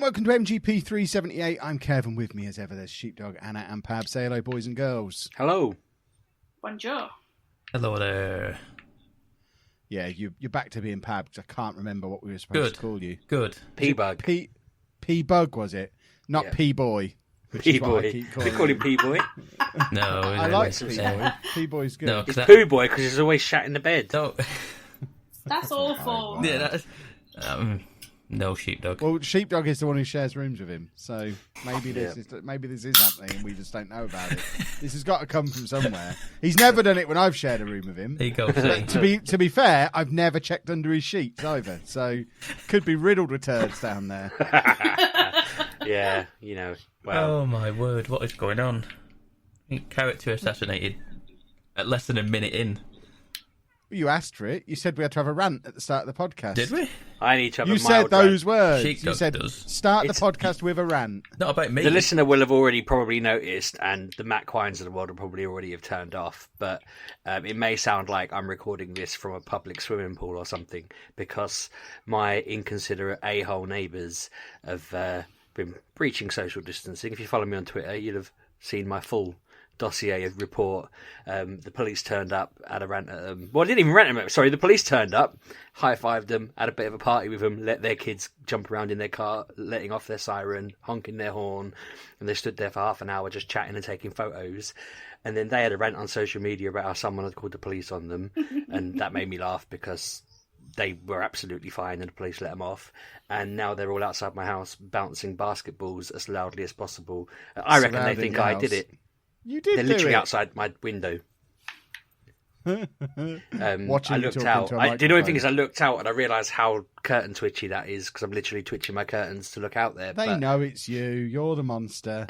and welcome to MGP378. I'm Kevin. With me as ever, there's Sheepdog, Anna and Pab. Say hello, boys and girls. Hello. Bonjour. Hello there. Yeah, you're back to being Pab, because I can't remember what we were supposed to call you. Good. P-Bug. P-Bug, was it? Not Yeah. P-Boy. P-Boy. We call him P-Boy. No, I like P-Boy. P-Boy's good. No, It's Poo-Boy because he's always shat in the bed. No, That's awful. yeah, that's, no, Sheepdog. Well, Sheepdog is the one who shares rooms with him, so maybe this is happening and we just don't know about it. This has got to come from somewhere. He's never done it when I've shared a room with him. There you go. See. To be fair, I've never checked under his sheets either, so could be riddled with turds down there. Yeah, you know. Well, Oh my word, what is going on? Character assassinated at less than a minute in. You asked for it. You said we had to have a rant at the start of the podcast. Did we? I need to have You a said mild those rant. words. Sheepdog You said does. start the It's- podcast with a rant. Not about me. The listener will have already probably noticed, and the Matt Quines of the world will probably already have turned off, but it may sound like I'm recording this from a public swimming pool or something, because my inconsiderate a-hole neighbours have been breaching social distancing. If you follow me on Twitter, you'll have seen my full dossier of report. The police turned up, had a rant at them. Well, I didn't even rant at them. Sorry, the police turned up, high-fived them, had a bit of a party with them, let their kids jump around in their car, letting off their siren, honking their horn, and they stood there for half an hour just chatting and taking photos. And then they had a rant on social media about how someone had called the police on them, and that made me laugh because they were absolutely fine and the police let them off. And now they're all outside my house bouncing basketballs as loudly as possible. I reckon they Surrounding think your I house. did it. You did They're do literally it. outside my window. Watching I you looked talking out. to a The only thing microphone. is I looked out and I realised how curtain twitchy that is because I'm literally twitching my curtains to look out there. They but know it's you. You're the monster.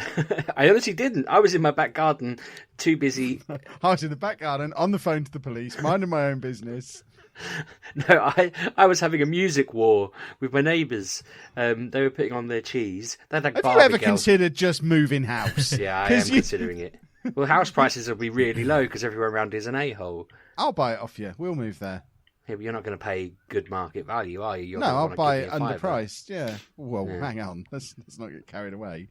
I honestly didn't. I was in my back garden, too busy. I was in the back garden, on the phone to the police, minding my own business. No, I was having a music war with my neighbours. They were putting on their cheese. They had like Have Barbie you ever girl. considered just moving house? Yeah, I am 'Cause you- considering it. Well, house prices will be really low because everyone around is an a-hole. I'll buy it off you. We'll move there. Yeah, but you're not going to pay good market value, are you? You're No, gonna I'll wanna buy give it me a fiver. underpriced. Yeah. Well, Yeah. hang on. Let's not get carried away.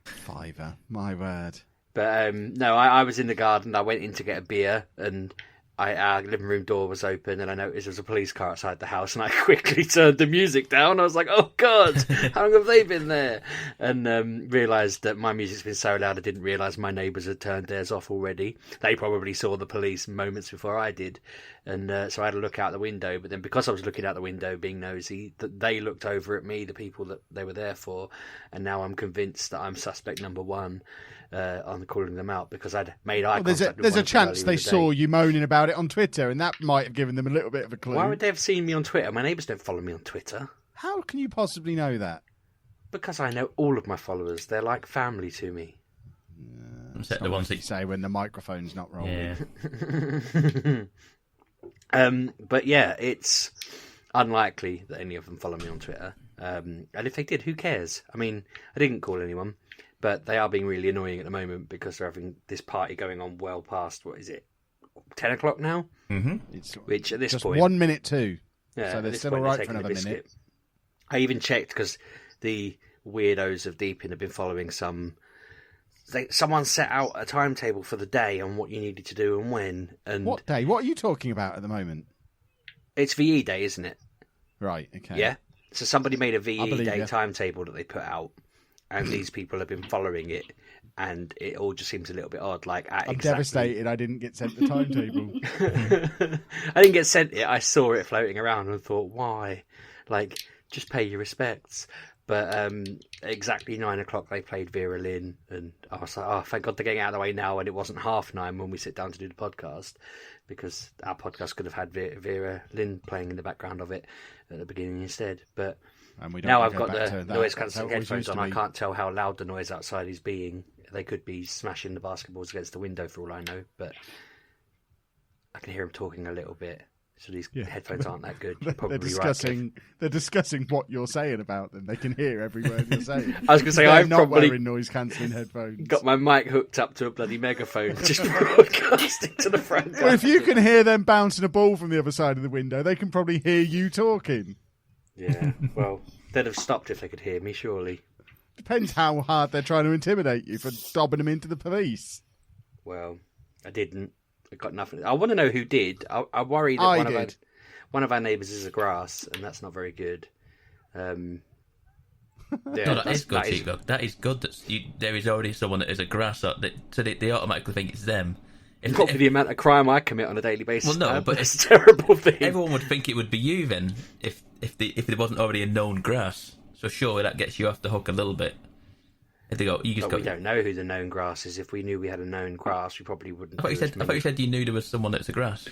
Fiver. My word. But no, I was in the garden. I went in to get a beer, and our living room door was open, and I noticed there was a police car outside the house, and I quickly turned the music down. I was like, "Oh God, how long have they been there?" And realised that my music's been so loud, I didn't realise my neighbours had turned theirs off already. They probably saw the police moments before I did, and so I had to look out the window. But then, because I was looking out the window, being nosy, that they looked over at me, the people that they were there for, and now I'm convinced that I'm suspect number one. On calling them out because I'd made eye Well, contact with there's one a of them chance earlier they in the saw day. you moaning about it on Twitter, and that might have given them a little bit of a clue. Why would they have seen me on Twitter? My neighbours don't follow me on Twitter. How can you possibly know that? Because I know all of my followers. They're like family to me. Except the Not ones what you that... say when the microphone's not rolling. Yeah. But yeah, it's unlikely that any of them follow me on Twitter. And if they did, who cares? I mean, I didn't call anyone, but they are being really annoying at the moment because they're having this party going on well past, what is it, 10 o'clock now? Mm-hmm. It's Which at this just point... 1 minute too. Yeah, So at they're this still point, all right they're for taking the another minute. biscuit. I even checked because the weirdos of Deepin have been following someone set out a timetable for the day on what you needed to do and when. And What day? What are you talking about at the moment? it's VE Day, isn't it? Right, okay. Yeah. So somebody made a I VE believe Day you. timetable that they put out, and these people have been following it, and it all just seems a little bit odd. Like at I'm exactly... devastated I didn't get sent the timetable. I didn't get sent it. I saw it floating around and thought, why? Like, just pay your respects. But exactly 9 o'clock they played Vera Lynn, and I was like, oh, thank God they're getting out of the way now, and it wasn't 9:30 when we sit down to do the podcast, because our podcast could have had Vera Lynn playing in the background of it at the beginning instead. But And we don't now wanna I've go got back the to that. noise That's how cancelling it always headphones used on. to I be. can't tell how loud the noise outside is being. They could be smashing the basketballs against the window for all I know, but I can hear them talking a little bit. So these headphones aren't that good. You're probably They're discussing what you're saying about them. They can hear every word you're saying. I was going to say, They're I've not probably wearing noise cancelling headphones. got my mic hooked up to a bloody megaphone, just broadcasting to the front. Well, if you can hear them bouncing a ball from the other side of the window, they can probably hear you talking. Yeah, well, They'd have stopped if they could hear me, surely. Depends how hard they're trying to intimidate you for dobbing them into the police. Well, I didn't. I got nothing. I want to know who did. I worry that one of our neighbours is a grass, and that's not very good. Yeah, that is good, Sheepdog. That is good that there is already someone that is a grass, so they automatically think it's them. Not for the amount of crime I commit on a daily basis. Well, no, but it's a terrible thing. Everyone would think it would be you then, if there wasn't already a known grass. So surely that gets you off the hook a little bit. If they go, we don't know who the known grass is. If we knew we had a known grass, we probably wouldn't. I thought you said you knew there was someone that's a grass.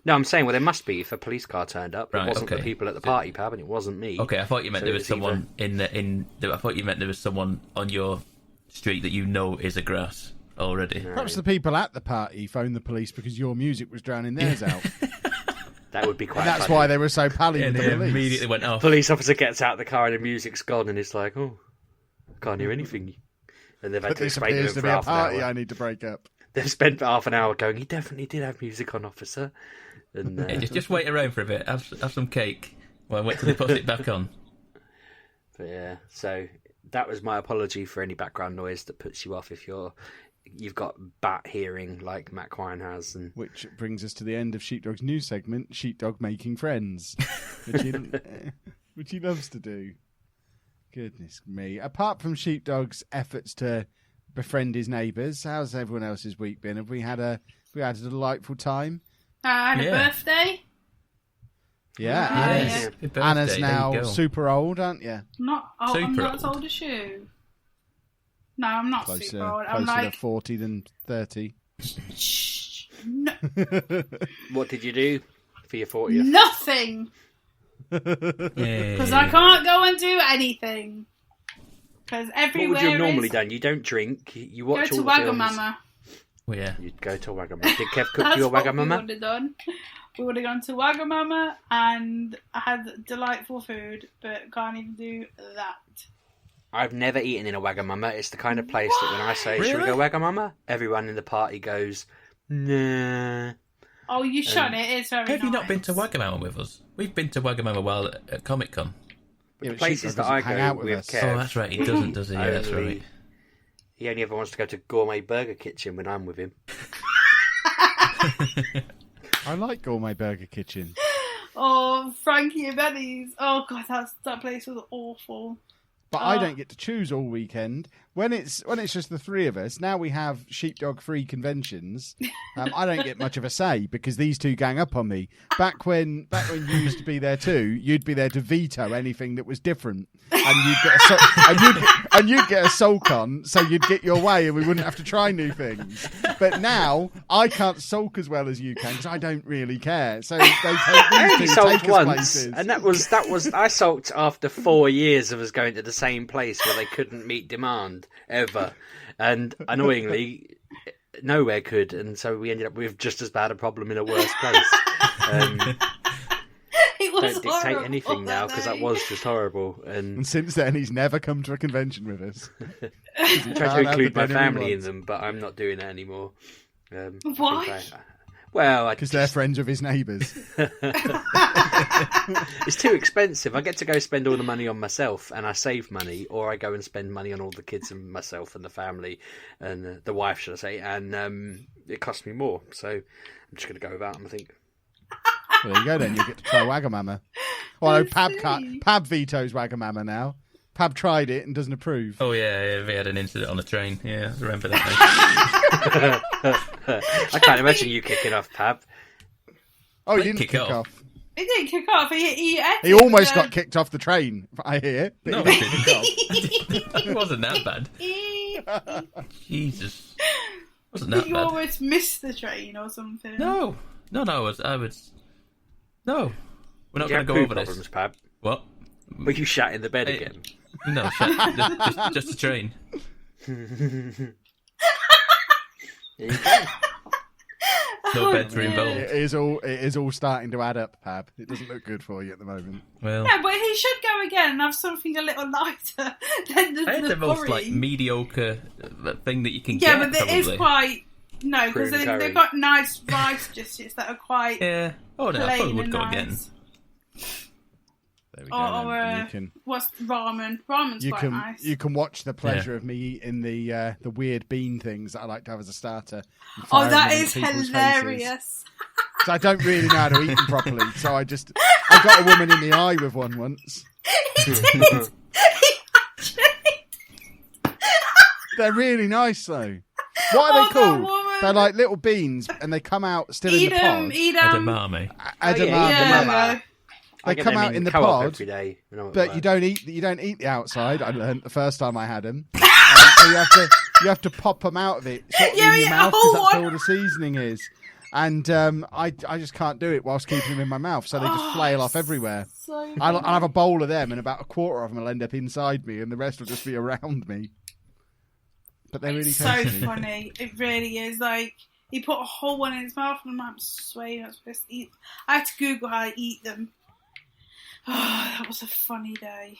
No, I'm saying, well, there must be if a police car turned up. Right, it wasn't the people at the party, Pab, and it wasn't me. Okay, I thought you meant there was someone I thought you meant there was someone on your street that you know is a grass already. No. Perhaps the people at the party phoned the police because your music was drowning theirs out. That would be quite. And that's funny. why they were so pally with the police. Immediately went off. Police officer gets out of the car and the music's gone, and it's like, oh, I can't hear anything. And they've had to This explain to appears him to for be a half an party hour. I need to break up. They've spent half an hour going, he definitely did have music on, officer. And Yeah, just wait around for a bit. Have some cake. Well, wait till they put it back on. But yeah, so that was my apology for any background noise that puts you off if you've got bat hearing like Matt Quine has. And Which brings us to the end of Sheepdog's news segment, Sheepdog Making Friends, which he loves to do. Goodness me. Apart from Sheepdog's efforts to befriend his neighbours, how's everyone else's week been? Have we had a delightful time? I had a birthday. Yeah, Anna's now super old, aren't you? I'm not as old as you. No, I'm not super old. I'm closer like to 40 than 30. Shh. No. what did you do for your 40th? Nothing. Because I can't go and do anything. Because everywhere. What would you have normally done? You don't drink. You watch all the films. Wagamama. Well, yeah. You'd go to Wagamama. Did Kev cook you a Wagamama? We would have done. We would have gone to Wagamama and had delightful food, but can't even do that. I've never eaten in a Wagamama. It's the kind of place that when I say, should we go Wagamama? Everyone in the party goes, nah. Oh, you shut it. It's very Have nice. you not been to Wagamama with us? We've been to Wagamama while at Comic Con. But the places that I go with Kev... Oh, that's right. He doesn't, does he? Yeah, that's right. He only ever wants to go to Gourmet Burger Kitchen when I'm with him. I like Gourmet Burger Kitchen. Oh, Frankie and Benny's. Oh, God, that place was awful. But I don't get to choose all weekend. When it's just the three of us, now we have sheepdog-free conventions. I don't get much of a say because these two gang up on me. Back when you used to be there too, you'd be there to veto anything that was different, and you'd get a sulk on, so you'd get your way, and we wouldn't have to try new things. But now I can't sulk as well as you can because I don't really care. So they take I only these two sulked take us once, places. and that was I sulked after 4 years of us going to the same place where they couldn't meet demand ever, and annoyingly nowhere could, and so we ended up with just as bad a problem in a worse place. It was don't dictate anything now because that was just horrible. And since then, he's never come to a convention with us. I tried to include my family in them, but I'm not doing it anymore. Why? Because they're friends with his neighbours. It's too expensive. I get to go spend all the money on myself, and I save money, or I go and spend money on all the kids and myself and the family and the wife, should I say? And it costs me more, so I'm just going to go without them, I think. Well, there you go. Then you get to try Wagamama. Well, no, Pab vetoes Wagamama now. Pab tried it and doesn't approve. Oh yeah, we had an incident on the train. Yeah, I remember that. I can't imagine you kicking off, Pab. Oh, he didn't kick off. He didn't kick off. He almost got kicked off the train, I hear. No, he didn't. It wasn't that bad. Jesus. Wasn't that you bad. almost missed the train or something. No, I was. No, we're not going to go over problems, this. Pab. What? Were you shat in the bed again? No, just a train. There you go. No beds were involved. It is all starting to add up, Pab. It doesn't look good for you at the moment. Well, yeah, but he should go again and have something a little lighter than the I had the most curry. mediocre thing that you can get. Yeah, but it probably. is quite because they've got nice rice dishes that are quite Yeah. Oh no, I probably would go nice. again. There we go. Or then. You can what's ramen? Ramen's quite nice. you can watch the pleasure of me eating the weird bean things that I like to have as a starter. Oh, that is is hilarious. So I don't really know how to eat them properly. So I got a woman in the eye with one once. They're really nice though. What are they called? They're like little beans, and they come out still in the pod. Edamame. Yeah. They come out in the pod, every day, but you don't eat the outside. I learned the first time I had them. So you have to pop them out of it in your mouth because that's where all the seasoning is. And I just can't do it whilst keeping them in my mouth, so they just flail off everywhere. So I'll have a bowl of them, and about a quarter of them will end up inside me, and the rest will just be around me. But they're really tasty. So funny. It really is. Like, he put a whole one in his mouth, and I'm not supposed to eat. I had to Google how to eat them. Oh, that was a funny day.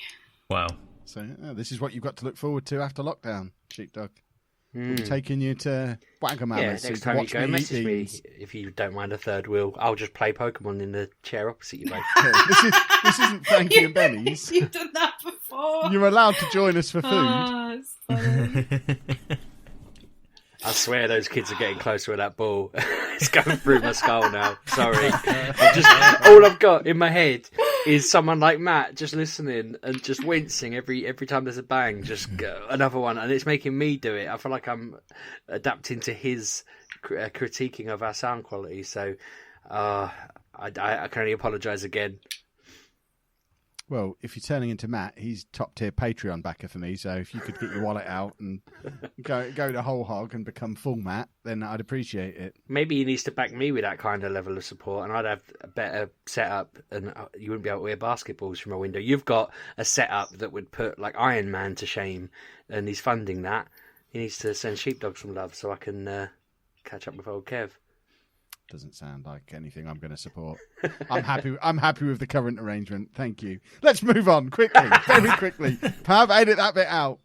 Wow. So this is what you've got to look forward to after lockdown, Sheepdog. We'll be taking you to Wagamama. Yeah, so next you can time you watch go, me eat message me these. if you don't mind a third wheel. I'll just play Pokemon in the chair opposite you both. This isn't Frankie and Benny's. You've done that before. You're allowed to join us for food. Oh, it's funny. I swear those kids are getting closer with that ball. It's going through my skull now. Sorry. All I've got in my head is someone like Matt just listening and just wincing every time there's a bang. Just go, another one, and it's making me do it. I feel like I'm adapting to his critiquing of our sound quality. So I can only apologise again. Well, if you're turning into Matt, he's top tier Patreon backer for me. So if you could get your wallet out and go the whole hog and become full Matt, then I'd appreciate it. Maybe he needs to back me with that kind of level of support, and I'd have a better setup, and you wouldn't be able to wear basketballs from a window. You've got a setup that would put like Iron Man to shame, and he's funding that. He needs to send Sheepdog some love so I can catch up with old Kev. Doesn't sound like anything I'm going to support. I'm happy with the current arrangement. Thank you. Let's move on quickly, very quickly. Pav, edit that bit out.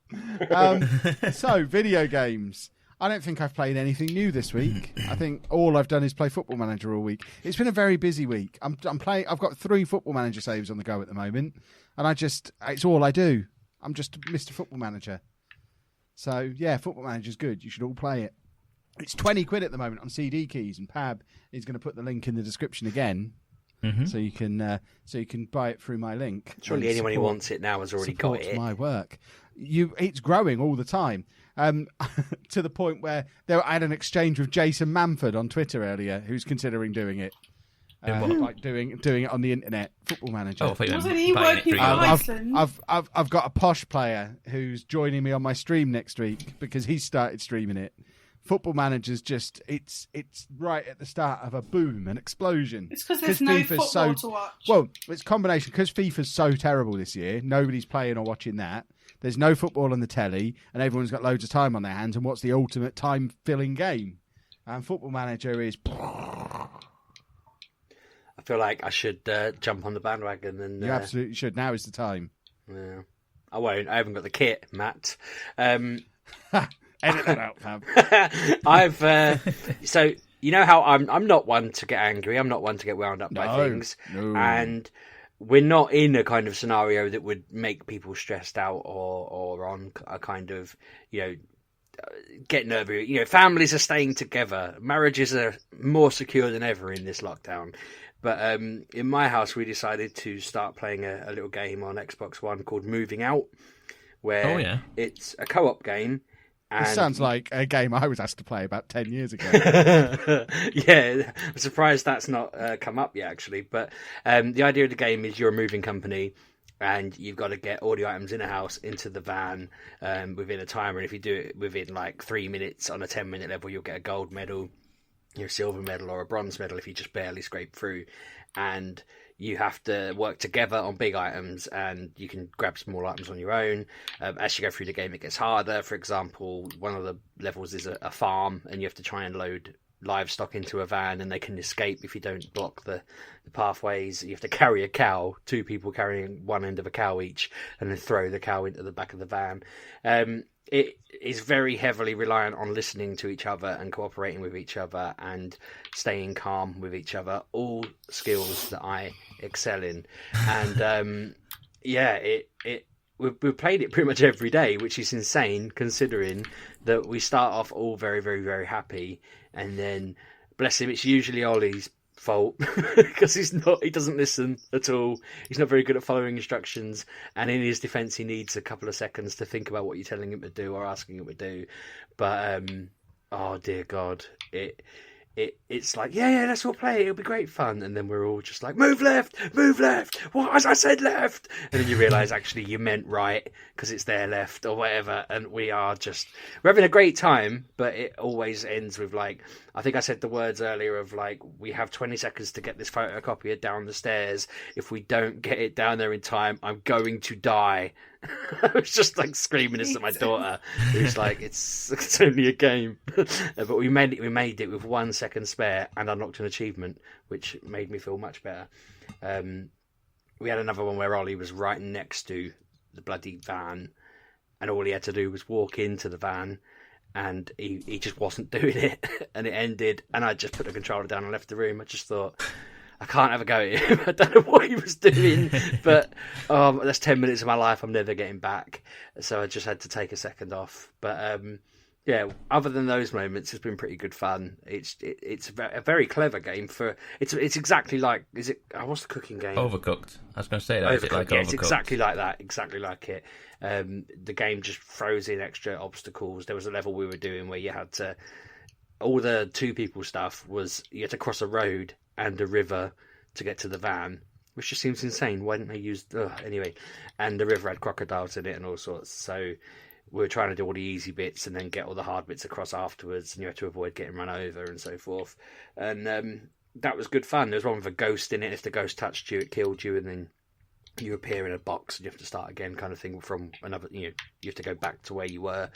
So, video games. I don't think I've played anything new this week. I think all I've done is play Football Manager all week. It's been a very busy week. I'm playing. I've got 3 Football Manager saves on the go at the moment, and it's all I do. I'm just Mr. Football Manager. So yeah, Football Manager's good. You should all play it. It's 20 quid at the moment on CD keys, and Pab is going to put the link in the description again, so you can buy it through my link. Surely anyone who wants it now has already got it. My work. It's growing all the time, to the point where I had an exchange with Jason Manford on Twitter earlier, who's considering doing it. Like doing it on the internet, Football Manager. Oh, wasn't he working for Iceland? I've got a posh player who's joining me on my stream next week because he started streaming it. Football Manager's just it's right at the start of a boom, an explosion. It's because there's no football to watch. Well, it's a combination because FIFA's so terrible this year. Nobody's playing or watching that. There's no football on the telly, and everyone's got loads of time on their hands. And what's the ultimate time-filling game? And Football Manager is. I feel like I should jump on the bandwagon. And you absolutely should. Now is the time. Yeah, I won't. I haven't got the kit, Matt. Edit that out, Fab. So you know how I'm not one to get angry. I'm not one to get wound up by things. No. And we're not in a kind of scenario that would make people stressed out or on a kind of, get nervous. Families are staying together. Marriages are more secure than ever in this lockdown. But in my house, we decided to start playing a little game on Xbox One called Moving Out, where it's a co-op game. This sounds like a game I was asked to play about 10 years ago. Yeah, I'm surprised that's not come up yet, actually. But the idea of the game is you're a moving company and you've got to get all the items in a house into the van within a timer. And if you do it within like 3 minutes on a 10-minute level, you'll get a gold medal, a silver medal, or a bronze medal if you just barely scrape through. And you have to work together on big items, and you can grab small items on your own. As you go through the game, it gets harder. For example, one of the levels is a farm, and you have to try and load livestock into a van and they can escape if you don't block the pathways. You have to carry a cow, 2 people carrying one end of a cow each, and then throw the cow into the back of the van. It is very heavily reliant on listening to each other and cooperating with each other and staying calm with each other, all skills that I excel in. And we've played it pretty much every day, which is insane considering that we start off all very, very, very happy, and then, bless him, it's usually Ollie's fault because he doesn't listen at all. He's not very good at following instructions, and in his defense he needs a couple of seconds to think about what you're telling him to do or asking him to do. But oh dear God, it's like, yeah, let's all play, it'll be great fun, and then we're all just like, move left, what as I said left, and then you realise actually you meant right because it's their left or whatever, and we're having a great time, but it always ends with, like, I think I said the words earlier of, like, we have 20 seconds to get this photocopier down the stairs. If we don't get it down there in time, I'm going to die. I was just like screaming this at my daughter, who's like, it's only a game. But we made it with 1 second spare and unlocked an achievement, which made me feel much better. We had another one where Ollie was right next to the bloody van, and all he had to do was walk into the van, and he just wasn't doing it, and it ended, and I just put the controller down and left the room. I just thought, I can't have a go at him. I don't know what he was doing, but that's 10 minutes of my life I'm never getting back. So I just had to take a second off. But yeah, other than those moments, it's been pretty good fun. It's a very clever game for it's exactly like, is it? What's the cooking game? Overcooked. I was going to say that. Is it like yeah, Overcooked? It's exactly like that. Exactly like it. The game just throws in extra obstacles. There was a level we were doing where you had to, all the 2 people stuff was you had to cross a road and a river to get to the van, which just seems insane. Why didn't they use... anyway, and the river had crocodiles in it and all sorts, so we were trying to do all the easy bits and then get all the hard bits across afterwards, and you had to avoid getting run over and so forth. And that was good fun. There was one with a ghost in it. If the ghost touched you, it killed you, and then you appear in a box and you have to start again, kind of thing, from another, you have to go back to where you were.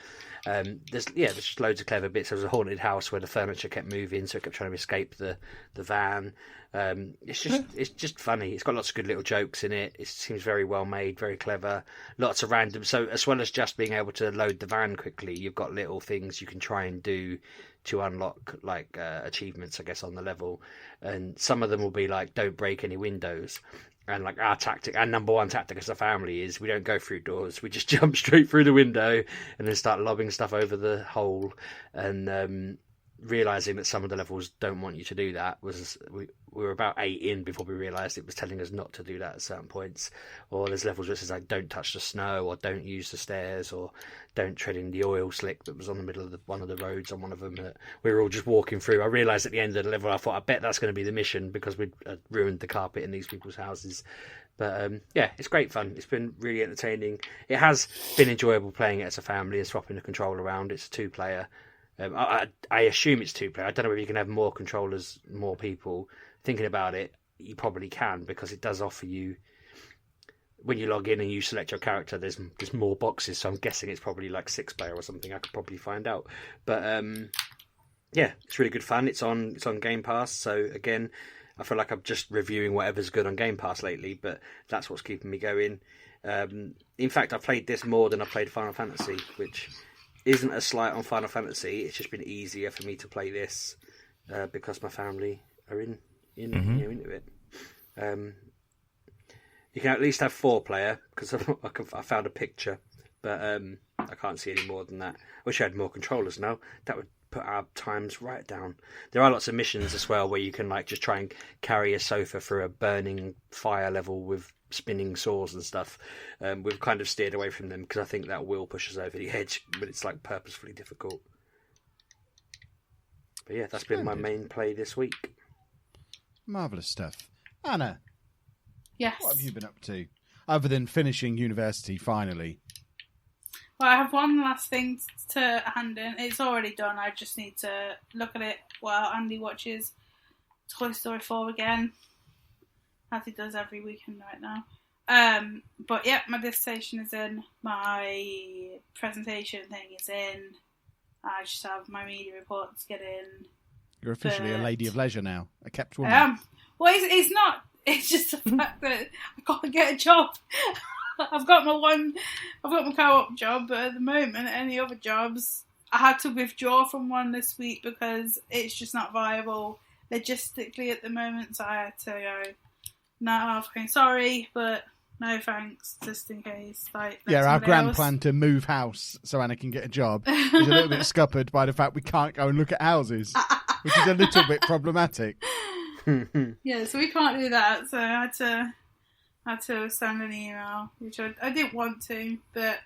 There's just loads of clever bits. There was a haunted house where the furniture kept moving, so it kept trying to escape the van. It's just funny. It's got lots of good little jokes in it. It seems very well made, very clever. Lots of random, so as well as just being able to load the van quickly, you've got little things you can try and do to unlock, like achievements, I guess, on the level. And some of them will be like, don't break any windows. And like our number one tactic as a family is we don't go through doors. We just jump straight through the window and then start lobbing stuff over the hole. And realising that some of the levels don't want you to do that we were about 8 in before we realised it was telling us not to do that at certain points. Or there's levels where it says like, don't touch the snow, or don't use the stairs, or don't tread in the oil slick that was on the middle of one of the roads on one of them that we were all just walking through. I realised at the end of the level, I thought, I bet that's going to be the mission because we'd ruined the carpet in these people's houses. But yeah, it's great fun. It's been really entertaining. It has been enjoyable playing it as a family and swapping the controller around. It's a 2-player. I assume it's 2-player. I don't know if you can have more controllers, more people. Thinking about it, you probably can, because it does offer you, when you log in and you select your character, there's more boxes. So I'm guessing it's probably like 6-player or something. I could probably find out. But yeah, it's really good fun. It's on Game Pass. So again, I feel like I'm just reviewing whatever's good on Game Pass lately, but that's what's keeping me going. In fact, I've played this more than I played Final Fantasy, which isn't a slight on Final Fantasy. It's just been easier for me to play this because my family are into it. You can at least have 4-player because I found a picture, but I can't see any more than that. I wish I had more controllers now. That would put our times right down. There are lots of missions as well where you can like just try and carry a sofa through a burning fire level with spinning saws and stuff. We've kind of steered away from them because I think that will push us over the edge, but it's like purposefully difficult. But yeah, that's been my main play this week. Marvellous stuff. Anna, Yes. what have you been up to? Other than finishing university, finally. Well, I have one last thing to hand in. It's already done. I just need to look at it while Andy watches Toy Story 4 again, as he does every weekend right now. But yeah, my dissertation is in. My presentation thing is in. I just have my media reports get in. You're officially a lady of leisure now. A kept woman. Well, it's not. It's just the fact that I can't get a job. I've got my co-op job, but at the moment, any other jobs, I had to withdraw from one this week because it's just not viable logistically at the moment. So I had to go, no, I'm sorry, but no thanks, just in case. Our grand plan to move house so Anna can get a job is a little bit scuppered by the fact we can't go and look at houses, which is a little bit problematic. Yeah, so we can't do that. So I had to send an email, which I didn't want to, but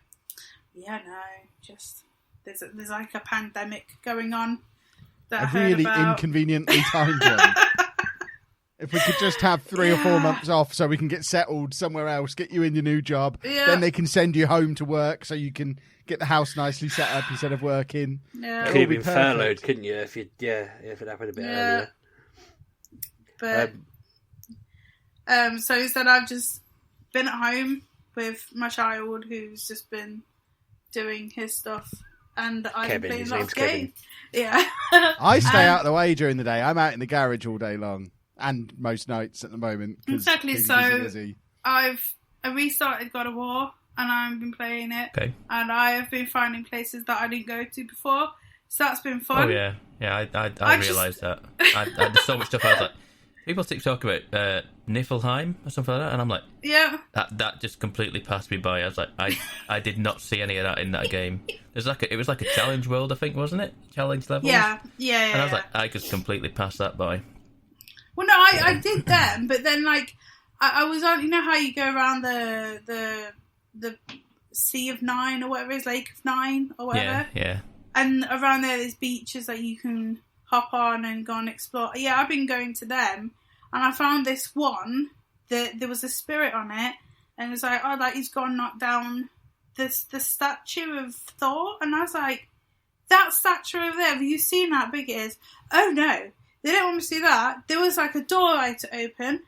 yeah, no, just there's like a pandemic going on that I heard really about. Inconveniently timed one. If we could just have 3 or 4 months off so we can get settled somewhere else, get you in your new job, then they can send you home to work so you can get the house nicely set up instead of working. Yeah. Could have been furloughed, couldn't you? If it happened a bit earlier. But so instead, I've just been at home with my child, who's just been doing his stuff, and I've been playing a lot of games. Yeah. I stay out of the way during the day. I'm out in the garage all day long, and most nights at the moment. Exactly. So busy. I restarted God of War, and I've been playing it. Okay. And I have been finding places that I didn't go to before, so that's been fun. Oh yeah. I realised that. There's so much stuff. I was like, people keep talking about Niflheim or something like that, and I'm like, yeah. That just completely passed me by. I was like, I did not see any of that in that game. It was like a challenge world, I think, wasn't it? Challenge levels. Yeah. And I was like, I just completely passed that by. Well, no, I did them, but then like I was on. You know how you go around the Sea of Nine or whatever it is, Lake of Nine or whatever. Yeah. And around there's beaches that you can hop on and go and explore. Yeah, I've been going to them, and I found this one that there was a spirit on it, and it was like, oh, like he's gone and knocked down the statue of Thor, and I was like, that statue over there, have you seen how big it is? Oh no, they didn't want me to see that. There was like a door I had to open,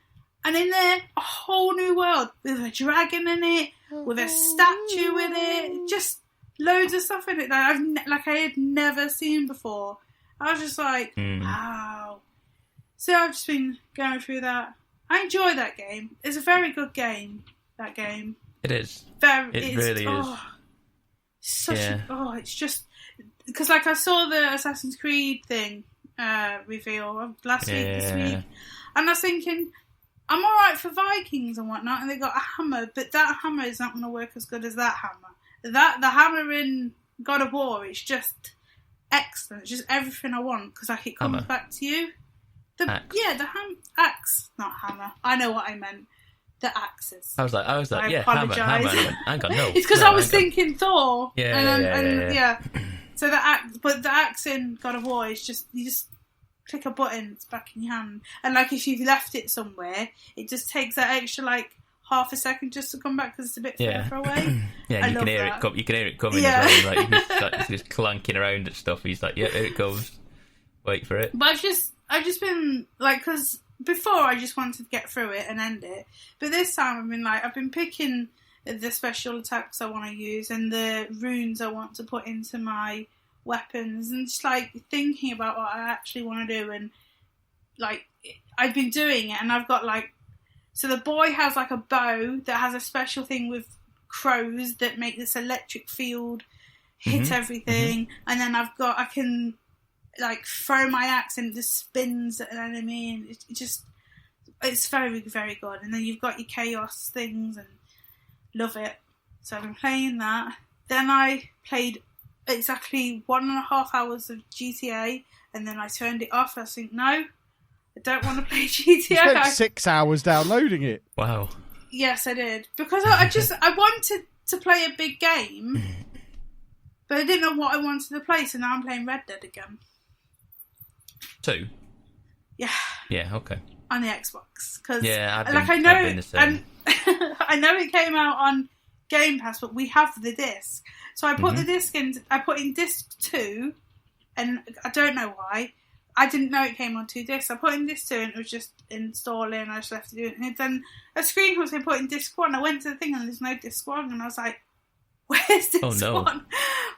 and in there, a whole new world with a dragon in it, with a statue in it, just loads of stuff in it that I had never seen before. I was just like, wow. So I've just been going through that. I enjoy that game. It's a very good game, that game. It is. It really is. It's just... Because like I saw the Assassin's Creed thing reveal last week, this week, and I was thinking, I'm alright for Vikings and whatnot, and they got a hammer, but that hammer is not going to work as good as that hammer. The hammer in God of War is just excellent. It's just everything I want, because like it comes back to you. Axe. Yeah, the axe, not hammer. I know what I meant. The axes. I was like, I yeah, apologise. hammer. Hang on, no. It's because I was thinking Thor. Yeah. So the axe, but the axe in God of War is just you just click a button, it's back in your hand, and like if you've left it somewhere, it just takes that extra like half a second just to come back because it's a bit further away. Yeah, you can hear it. You can hear it coming. Yeah. As well. Like he's just clanking around at stuff. He's like, yeah, here it goes. Wait for it. But I've just been like, because before I just wanted to get through it and end it, but this time I've been picking the special attacks I want to use and the runes I want to put into my weapons, and just like thinking about what I actually want to do, and like I've been doing it, and I've got like, so the boy has like a bow that has a special thing with crows that make this electric field hit everything, and then I can like throw my axe and it just spins at an enemy, and it's very, very good. And then you've got your chaos things, and love it. So I've been playing that. Then I played exactly 1.5 hours of GTA, and then I turned it off. I was thinking, no, I don't want to play GTA. You spent 6 hours downloading it. Wow. Yes, I did, because I wanted to play a big game, but I didn't know what I wanted to play. So now I'm playing Red Dead again. 2? Yeah. Yeah. Okay. On the Xbox, because I've been the same. I know it came out on Game Pass, but we have the disc. So I put the disc in. I put in disc 2, and I don't know why. I didn't know it came on 2 discs. I put in disc 2, and it was just installing. I just left it doing it. And then a screen comes in, put in disc 1. I went to the thing, and there's no disc 1, and I was like, "Where's disc 1?"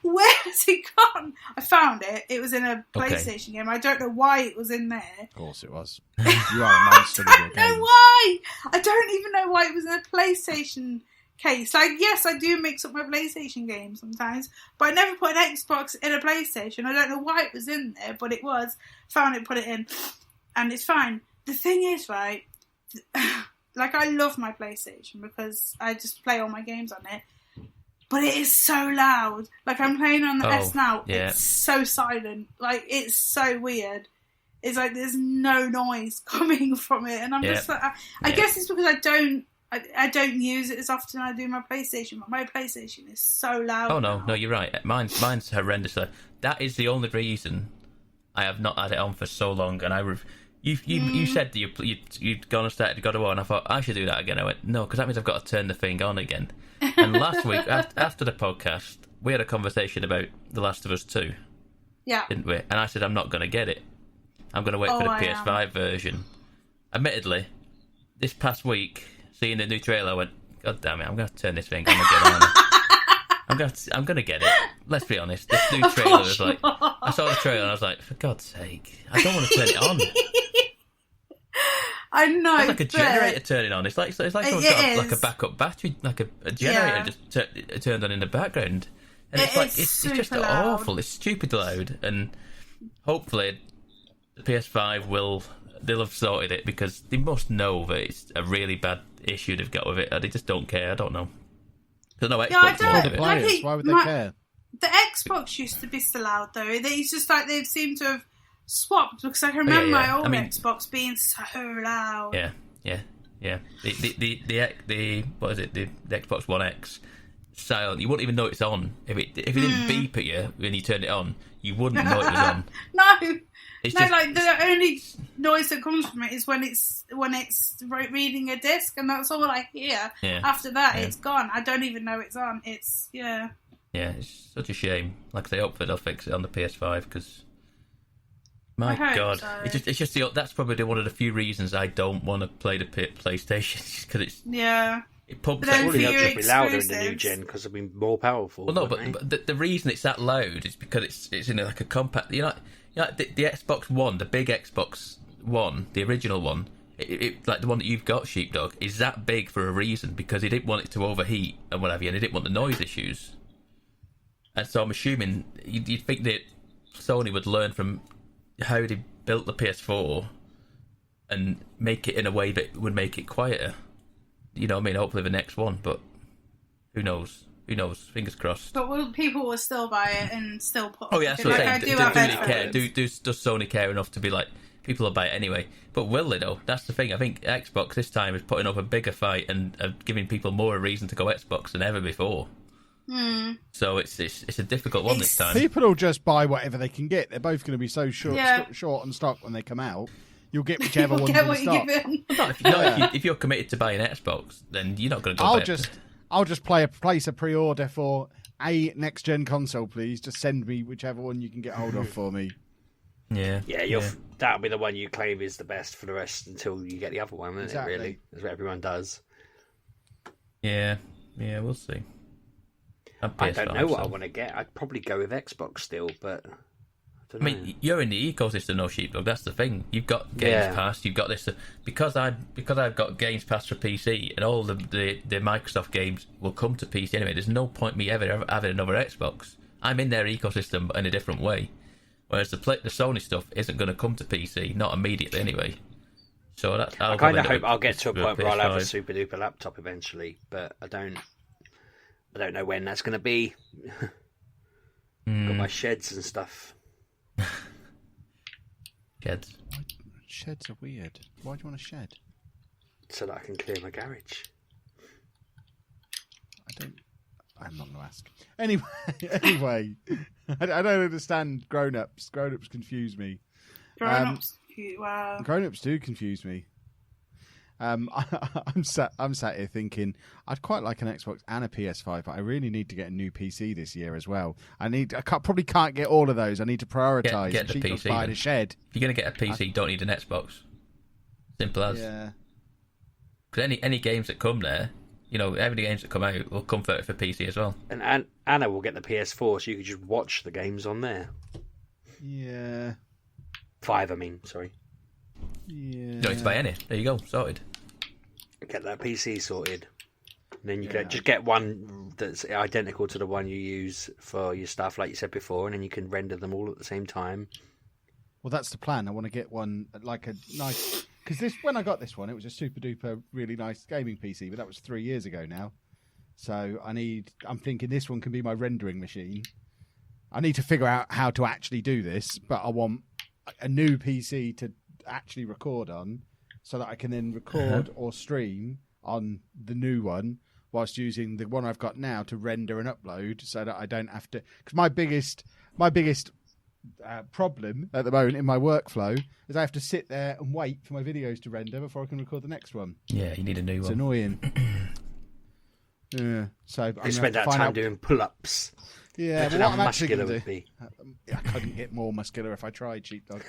where has it gone? I found it. It was in a PlayStation game. I don't know why it was in there. Of course it was. You are a monster with your I don't know games. why. I don't even know why it was in a PlayStation case. Like, yes, I do mix up my PlayStation games sometimes, but I never put an Xbox in a PlayStation. I don't know why it was in there, but it was. Found it, put it in, and it's fine. The thing is, right, like, I love my PlayStation because I just play all my games on it, but it is so loud. Like, I'm playing on the S now. Yeah. It's so silent. Like, it's so weird. It's like there's no noise coming from it, and I'm just like, I guess it's because I don't use it as often as I do my PlayStation, but my PlayStation is so loud. Oh no, now. no, you're right. Mine's horrendous. That is the only reason I have not had it on for so long. And you said that you'd gone and started God of War, and I thought I should do that again. I went no, because that means I've got to turn the thing on again. And last week after the podcast, we had a conversation about The Last of Us 2. Yeah, didn't we? And I said I'm not going to get it. I'm going to wait for the PS5 version. Admittedly, this past week, seeing the new trailer, I went, God damn it, I'm going to turn this thing on and get on. I'm going to get it. Let's be honest. This new trailer was like, I saw the trailer and I was like, for God's sake, I don't want to turn it on. I know. It's like a generator turning on. It's like someone's got like a backup battery, like a generator just turned on in the background. And it's just awful. It's stupid loud. And hopefully the PS5 they'll have sorted it, because they must know that it's a really bad issue they've got with it, and they just don't care. I don't know. There's no Xbox. I don't. Players. Why would they care? The Xbox used to be so loud, though. It's just like they seem to have swapped, because I can remember my old Xbox being so loud. Yeah. The what is it? The Xbox One X silent. You wouldn't even know it's on if it didn't beep at you when you turned it on. You wouldn't know it was on. No. It's like the only noise that comes from it is when it's reading a disc, and that's all I hear. Yeah. After that, it's gone. I don't even know it's on. It's Yeah, it's such a shame. Like I say, hopefully they'll fix it on the PS5, because my God, so. it's just that's probably one of the few reasons I don't want to play the PlayStation, because it's it pumps. But Surely for they'll just be louder in the new exclusives. gen because they'll be more powerful. Well, no, won't but the reason it's that loud is because it's in like a compact. You know, the Xbox One, the big Xbox One, the original one, it like the one that you've got, Sheepdog, is that big for a reason, because he didn't want it to overheat and what have you, and he didn't want the noise issues. And so I'm assuming you'd think that Sony would learn from how they built the PS4 and make it in a way that would make it quieter. You know what I mean? Hopefully the next one, but who knows? Who knows? Fingers crossed. But people will still buy it and still put. Oh yeah, that's what I'm saying. Do have they care? headphones. Does Sony care enough to be like, people will buy it anyway? But will they though? That's the thing. I think Xbox this time is putting up a bigger fight and giving people more a reason to go Xbox than ever before. So it's a difficult one this time. People will just buy whatever they can get. They're both going to be so short on stock when they come out. You'll get whichever one in stock. If you're committed to buying an Xbox, then you're not going to go. I'll just place a pre-order for a next gen console, please. Just send me whichever one you can get hold of for me. Yeah, that'll be the one you claim is the best for the rest until you get the other one, isn't it? Really, that's what everyone does. Yeah, we'll see. I don't know what I want to get. I'd probably go with Xbox still, but I mean, you're in the ecosystem, no, Sheepdog. That's the thing. You've got Games Pass. You've got this because I've got Games Pass for PC, and all the Microsoft games will come to PC anyway. There's no point me ever having another Xbox. I'm in their ecosystem in a different way, whereas the Sony stuff isn't going to come to PC, not immediately anyway. So I kind of hope I'll get to a point where I'll have a super duper laptop eventually, but I don't know when that's going to be. Got my sheds and stuff. Sheds. Sheds are weird. Why do you want a shed? So that I can clear my garage. I'm not going to ask. Anyway, I don't understand grown-ups. Grown-ups confuse me. Grown-ups do confuse me. I'm sat here thinking I'd quite like an Xbox and a PS5, but I really need to get a new PC this year as well. Probably can't get all of those. I need to prioritise. Get the PC. Buy a shed. If you're going to get a PC, you don't need an Xbox. Simple as. Yeah. Because any games that come there, every games that come out will come for PC as well. And Anna will get the PS4, so you could just watch the games on there. Yeah. 5, I mean, sorry. Yeah. You don't need to buy any. There you go, sorted. Get that PC sorted. And then you can just get one that's identical to the one you use for your stuff, like you said before, and then you can render them all at the same time. Well, that's the plan. I want to get one like a nice... Because when I got this one, it was a super duper, really nice gaming PC, but that was 3 years ago now. So I'm thinking this one can be my rendering machine. I need to figure out how to actually do this, but I want a new PC to actually record on so that I can then record or stream on the new one whilst using the one I've got now to render and upload so that I don't have to... Because my biggest problem at the moment in my workflow is I have to sit there and wait for my videos to render before I can record the next one. Yeah, you need a new one. It's annoying. Yeah, so You spend that time doing pull-ups. Yeah, imagine but what how I'm actually muscular going would to do... be. I couldn't get more muscular if I tried, Sheepdog.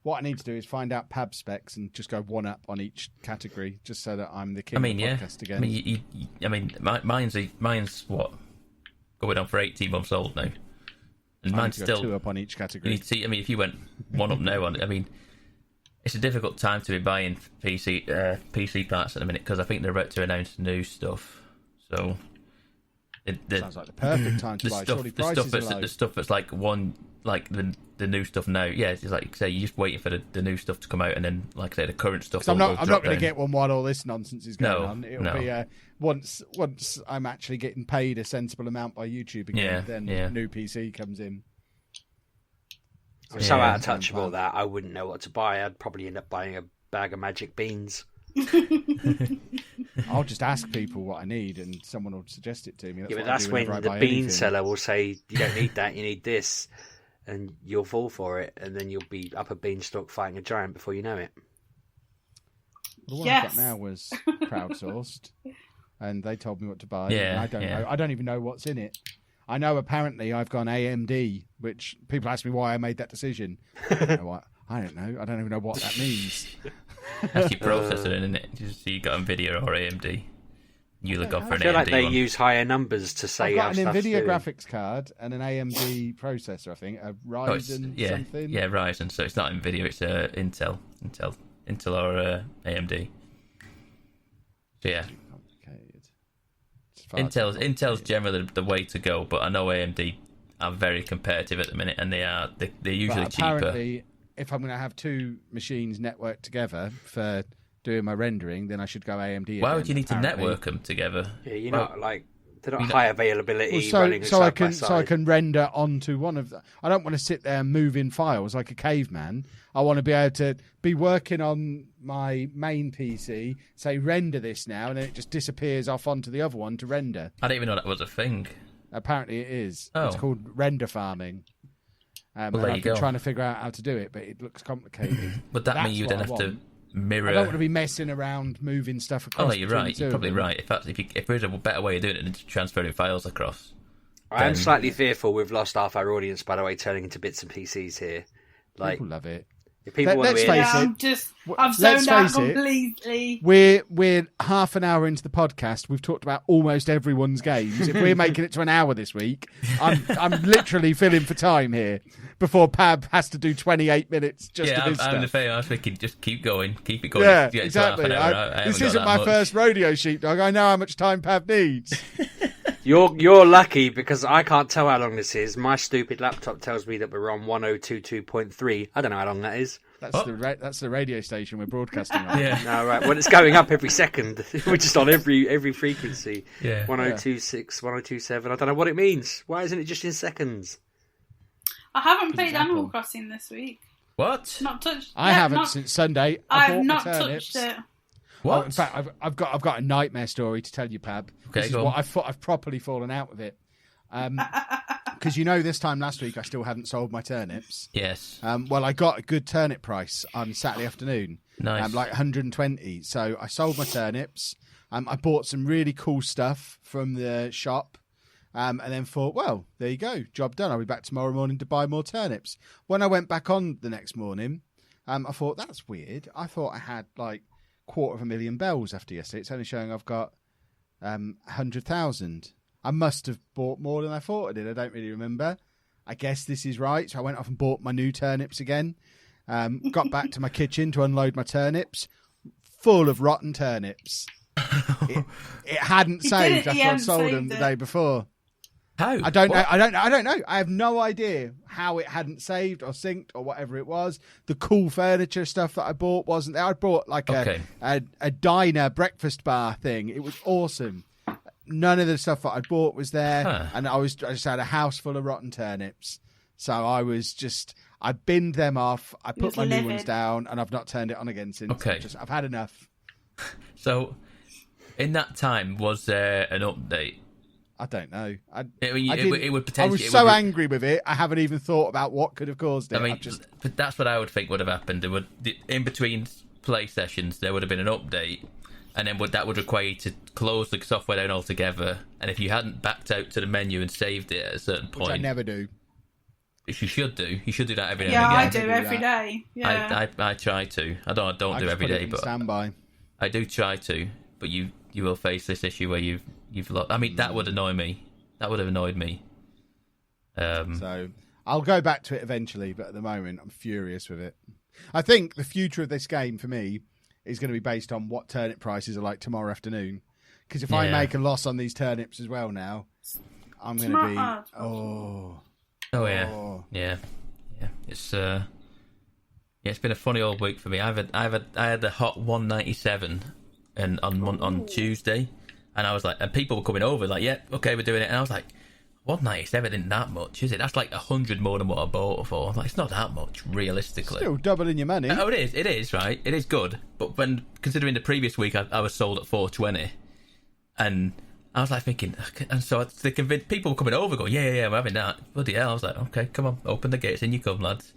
What I need to do is find out pab specs and just go one up on each category, just so that I'm the king of the podcast again. Mine's what, going on for 18 months old now, and mine's still 2 up on each category. If you went one up now on it, it's a difficult time to be buying PC parts at the minute because I think they're about to announce new stuff. So sounds like the perfect time to buy. Surely prices are low. The stuff that's like the new stuff now. Yeah, it's like say you're just waiting for the new stuff to come out, and then like I say the current stuff. I'm not going to get one while all this nonsense is going on. It'll be once I'm actually getting paid a sensible amount by YouTube again, then new PC comes in. I'm so out of touch with all that. I wouldn't know what to buy. I'd probably end up buying a bag of magic beans. I'll just ask people what I need, and someone will suggest it to me. That's when the bean seller will say, "You don't need that. You need this," and you'll fall for it, and then you'll be up a beanstalk fighting a giant before you know it. The one I've got now was crowdsourced, and they told me what to buy. Yeah, I don't know. I don't even know what's in it. I know apparently I've gone AMD, which people ask me why I made that decision. I don't know. I don't even know what that means. That's your processor, isn't it? So you got NVIDIA or AMD. You look up for an AMD. I feel like they use higher numbers to say I've got an NVIDIA graphics card and an AMD processor, I think. A Ryzen something. Yeah, Ryzen. So it's not NVIDIA, it's Intel or AMD. So yeah. Intel's generally the way to go, but I know AMD are very competitive at the minute, and they're usually cheaper. Apparently, if I'm going to have 2 machines networked together for doing my rendering, then I should go AMD. Why would you need to network them together? Yeah, they're not high availability. So I can render onto one of them. I don't want to sit there and move in files like a caveman. I want to be able to be working on my main PC, say render this now, and then it just disappears off onto the other one to render. I didn't even know that was a thing. Apparently it is. Oh. It's called render farming. I've been trying to figure out how to do it, but it looks complicated. Would that mean you then have to mirror? I don't want to be messing around moving stuff across. Oh, you're right. You're probably right. If there's a better way of doing it than transferring files across. I am slightly fearful we've lost half our audience, by the way, turning into bits and PCs here. People love it. If people Let's face it. I've zoned out completely. We're half an hour into the podcast. We've talked about almost everyone's games. If we're making it to an hour this week, I'm literally filling for time here before Pab has to do 28 minutes just to do stuff. I'm the same. I was thinking, just keep going, keep it going. Yeah, exactly. This isn't my first rodeo, Sheepdog. I know how much time Pab needs. You're lucky because I can't tell how long this is. My stupid laptop tells me that we're on 1022.3. I don't know how long that is. That's the radio station we're broadcasting on. Yeah. No, right. Well, it's going up every second. We're just on every frequency. Yeah. 1026, 1027. I don't know what it means. Why isn't it just in seconds? I haven't played Animal Crossing this week. What? Not touched. I haven't since Sunday. I've not touched it. What? Oh, in fact, I've got a nightmare story to tell you, Pab. Okay, go on. I've properly fallen out with it. Because this time last week I still hadn't sold my turnips. Yes. Well, I got a good turnip price on Saturday afternoon. Nice. Like 120. So I sold my turnips. I bought some really cool stuff from the shop. And then thought, well, there you go. Job done. I'll be back tomorrow morning to buy more turnips. When I went back on the next morning, I thought, that's weird. I thought I had 250,000 bells after yesterday. It's only showing I've got 100,000. I must have bought more than I thought I did. I don't really remember. I guess this is right. So I went off and bought my new turnips again. Got back to my kitchen to unload my turnips, full of rotten turnips. It hadn't saved after I sold them the day before. How? I don't know. I have no idea how it hadn't saved or synced or whatever it was. The cool furniture stuff that I bought wasn't there. I bought like a diner breakfast bar thing. It was awesome. None of the stuff that I bought was there, and I just had a house full of rotten turnips. So I binned them off. I put my new ones down, and I've not turned it on again since. Okay. I've had enough. So, in that time, was there an update? I don't know. It would potentially. I was so angry with it. I haven't even thought about what could have caused it. I mean, but that's what I would think would have happened. In between play sessions, there would have been an update, and then that would require you to close the software down altogether. And if you hadn't backed out to the menu and saved it at a certain point, which I never do. Which you should do. You should do that every now and again. Yeah, I do every day. Yeah. I try to. I don't do every day, but standby. I do try to. But you will face this issue where you've lost. I mean, that would annoy me. That would have annoyed me. So I'll go back to it eventually, but at the moment I'm furious with it. I think the future of this game for me is going to be based on what turnip prices are like tomorrow afternoon. Because if I make a loss on these turnips as well now, I'm going to be yeah. It's been a funny old week for me. I had the hot 197 and on Tuesday, and I was like, and people were coming over like, yeah, okay, we're doing it, and I was like, 197 isn't that much, is it? That's like 100 more than what I bought it for. Like, it's not that much, realistically. Still doubling your money. Oh, it is, right? It is good. But when considering the previous week, I was sold at 420, and I was like thinking, and so they convinced people were coming over, going, yeah, we're having that. Bloody hell! I was like, okay, come on, open the gates, in you come, lads.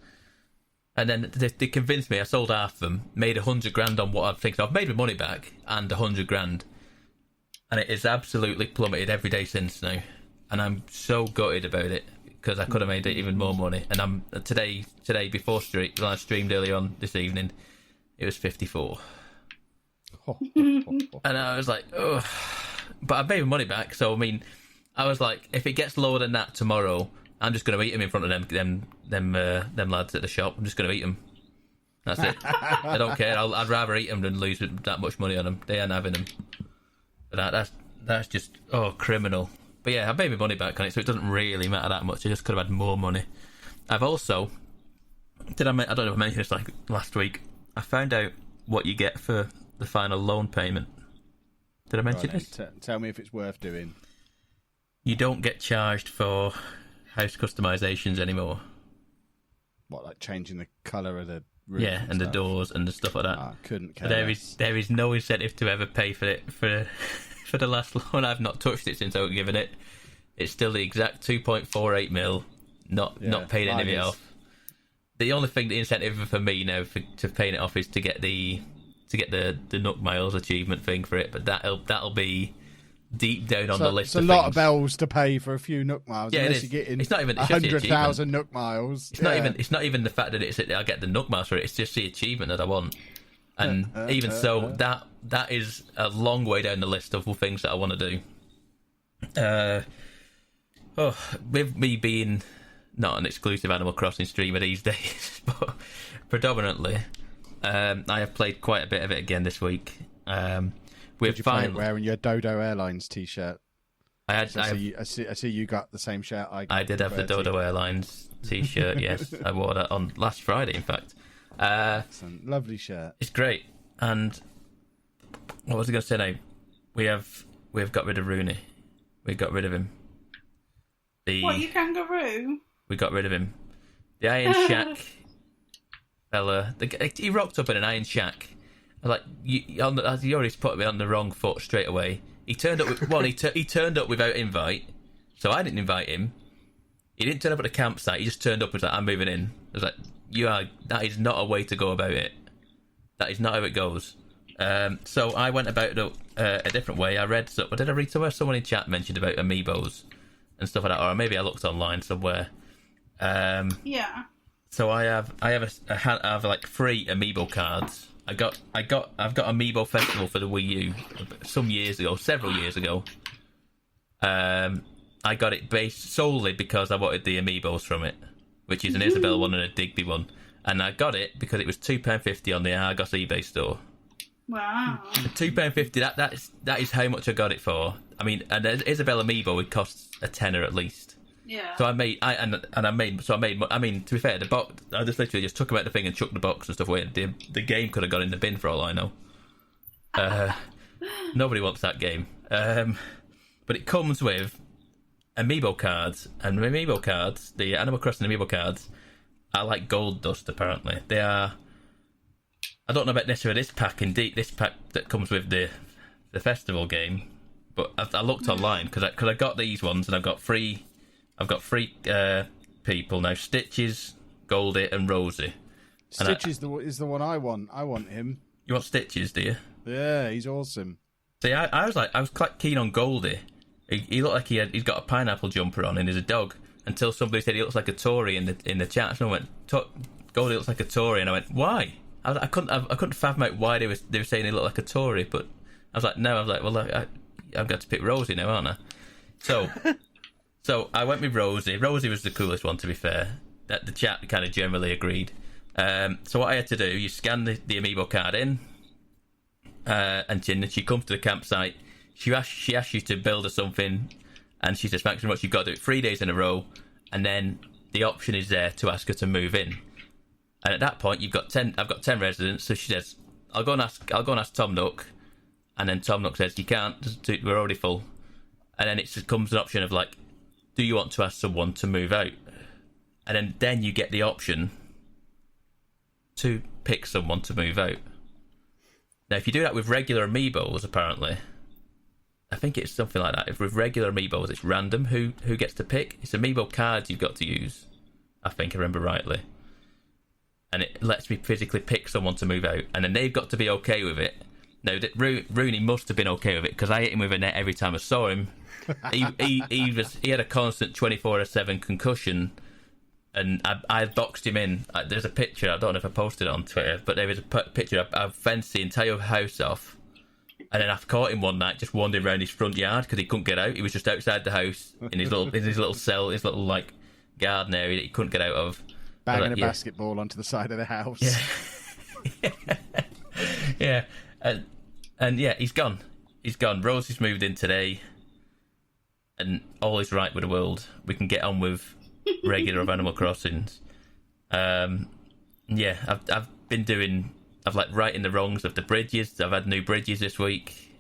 And then they convinced me. I sold half of them, made 100 grand on what I think. So I've made my money back and 100 grand, and it has absolutely plummeted every day since now. And I'm so gutted about it because I could have made it even more money. And I'm today before when I streamed early on this evening, it was 54. And I was like, oh, but I've made my money back. So I mean, I was like, if it gets lower than that tomorrow, I'm just going to eat them in front of them lads at the shop. I'm just going to eat them. That's it. I don't care. I'd rather eat them than lose that much money on them. They aren't having them. But that's just criminal. But yeah, I've made my money back on it, so it doesn't really matter that much. I just could have had more money. I've also... I don't know if I mentioned this like last week. I found out what you get for the final loan payment. Did I mention this? Tell me if it's worth doing. You don't get charged for house customisations anymore. What, like changing the colour of the roof? Yeah, and the doors and the stuff like that. I couldn't care. There is no incentive to ever pay for it for the last loan. I've not touched it since I was given it. It's still the exact 2.48 mil. Not paid any of it off. The only thing, the incentive for me now to paying it off is to get the Nook Miles achievement thing for it. But that'll be deep down on the list. It's a lot of bells to pay for a few Nook Miles. Yeah, unless you're getting 100,000 Nook Miles. It's not even the fact that I get the Nook Miles for it. It's just the achievement that I want. And even so, that is a long way down the list of things that I want to do. With me being not an exclusive Animal Crossing streamer these days, but predominantly, I have played quite a bit of it again this week. Did you play it wearing your Dodo Airlines t-shirt? I see you got the same shirt I did have the Dodo Airlines t-shirt, yes. I wore that on last Friday, in fact. Lovely shirt. It's great. And what was I going to say now? We've got rid of Rooney. We got rid of him. What, you kangaroo? We got rid of him. The Iron Shack fella. He rocked up in an Iron Shack. Like he already put me on the wrong foot straight away. He turned up with he turned up without invite, so I didn't invite him. He didn't turn up at the campsite. He just turned up and was like, "I'm moving in." I was like, that is not a way to go about it. That is not how it goes. So I went about it a different way. Did I read somewhere? Someone in chat mentioned about amiibos and stuff like that, or maybe I looked online somewhere. Yeah. So I have like 3 amiibo cards I've got Amiibo Festival for the Wii U several years ago. I got it based solely because I wanted the Amiibos from it, which is an Isabelle one and a Digby one, and I got it because it was £2.50 on the Argos eBay store. Wow. £2.50. That is how much I got it for. I mean, an Isabelle Amiibo would cost a tenner at least. Yeah. So I made. I mean, to be fair, the box. I just literally just took them out the thing and chucked the box and stuff away. The game could have gone in the bin for all I know. Nobody wants that game. But it comes with Amiibo cards, and Amiibo cards, the Animal Crossing Amiibo cards, are like gold dust. Apparently, they are. I don't know about necessarily this pack that comes with the festival game, but I looked online because I got these ones and I've got three people now: Stitches, Goldie, and Rosie. Stitches is the one I want. I want him. You want Stitches, do you? Yeah, he's awesome. See, I was quite keen on Goldie. He looked like he's got a pineapple jumper on and he's a dog. Until somebody said he looks like a Tory in the chat. So I went, Goldie looks like a Tory, and I went, why? I couldn't fathom out why they were saying he looked like a Tory, but I was like, no. I was like, well, I've got to pick Rosie now, aren't I? So I went with Rosie. Rosie was the coolest one, to be fair. That the chat kind of generally agreed. So what I had to do, you scan the Amiibo card in, and then she comes to the campsite. She asks you to build her something, and she says, thanks very much, you've got to do it 3 days in a row, and then the option is there to ask her to move in. And at that point, I've got 10 residents, so she says, I'll go and ask Tom Nook, and then Tom Nook says, you can't, we're already full. And then it comes an option of like, do you want to ask someone to move out? And then you get the option to pick someone to move out. Now, if you do that with regular Amiibos, apparently, I think it's something like that. If with regular Amiibos, it's random who gets to pick. It's Amiibo cards you've got to use, I think I remember rightly. And it lets me physically pick someone to move out. And then they've got to be okay with it. Now, Rooney must have been okay with it, because I hit him with a net every time I saw him. He had a constant 24/7 concussion, and I boxed him in. There's a picture, I don't know if I posted it on Twitter, but there was a picture. I fenced the entire house off, and then I caught him one night just wandering around his front yard because he couldn't get out. He was just outside the house in his little cell, his little like garden area that he couldn't get out of. Bagging a basketball onto the side of the house. Yeah. Yeah. And yeah, he's gone. Rosie's moved in today, and all is right with the world. We can get on with regular of Animal Crossings. Yeah, I've like writing the wrongs of the bridges. I've had new bridges this week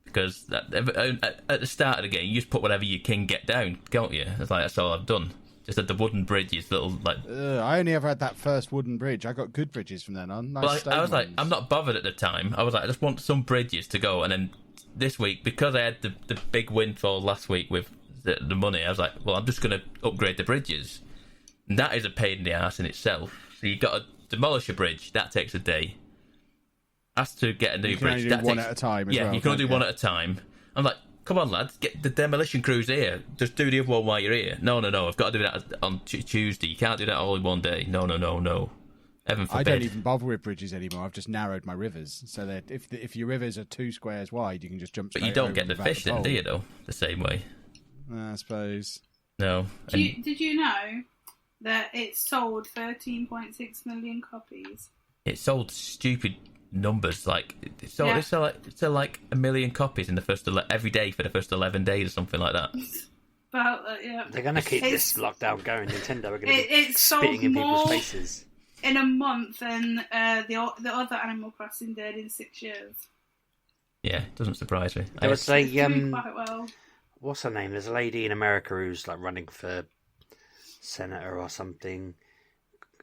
because at the start of the game, you just put whatever you can get down, can't you? That's all I've done. Just had the wooden bridges, little like. I only ever had that first wooden bridge. I got good bridges from then on. Nice I was like, ones. I'm not bothered at the time. I was like, I just want some bridges to go. And then this week, because I had the big windfall last week with the money, I was like, well, I'm just going to upgrade the bridges. And that is a pain in the arse in itself. So you've got to demolish a bridge. That takes a day. As to get a new bridge, that takes one at a time. Yeah, you can only do one at a time. I'm like, come on, lads, get the demolition crews here. Just do the other one while you're here. No, I've got to do that on Tuesday. You can't do that all in one day. No. Heaven forbid. I don't even bother with bridges anymore. I've just narrowed my rivers so that if your rivers are 2 squares wide, you can just jump straight over. But you don't get the fish then, do you, though? The same way. I suppose. No. Did you know that it sold 13.6 million copies? It sold stupid numbers. Like it sold like 1 million copies in the first every day for the first 11 days or something like that. About that, yeah. They're going to keep this lockdown going. Nintendo are going to be it sold spitting in people's more faces in a month than the other Animal Crossing did in 6 years. Yeah, it doesn't surprise me. There was a doing quite well. What's her name? There's a lady in America who's like running for senator or something.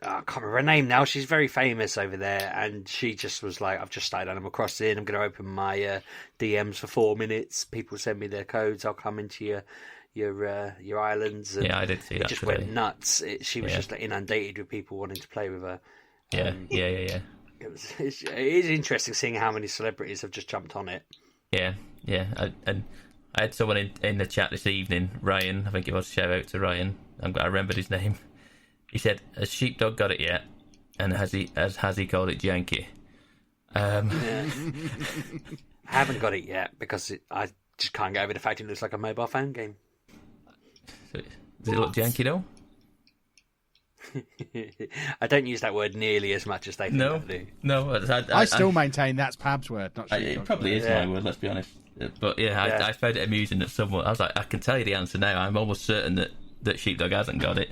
I can't remember her name now. She's very famous over there, and she just was like, I've just started Animal Crossing. I'm going to open my DMs for 4 minutes. People send me their codes. I'll come into your islands. And yeah, I did see that. It just went nuts. She was just like inundated with people wanting to play with her. Yeah. It is interesting seeing how many celebrities have just jumped on it. Yeah. And I had someone in the chat this evening, Ryan. I think it was. Shout out to Ryan. I remembered his name. He said, "Has Sheepdog got it yet? And has he called it janky?" Yeah. I haven't got it yet because I just can't get over the fact it looks like a mobile phone game. Does it look janky though? I don't use that word nearly as much as they think I do. No. I still maintain that's Pab's word, not Sheepdog's it probably word. is my word. Let's be honest. But I found it amusing that someone. I was like, I can tell you the answer now. I'm almost certain that Sheepdog hasn't got it.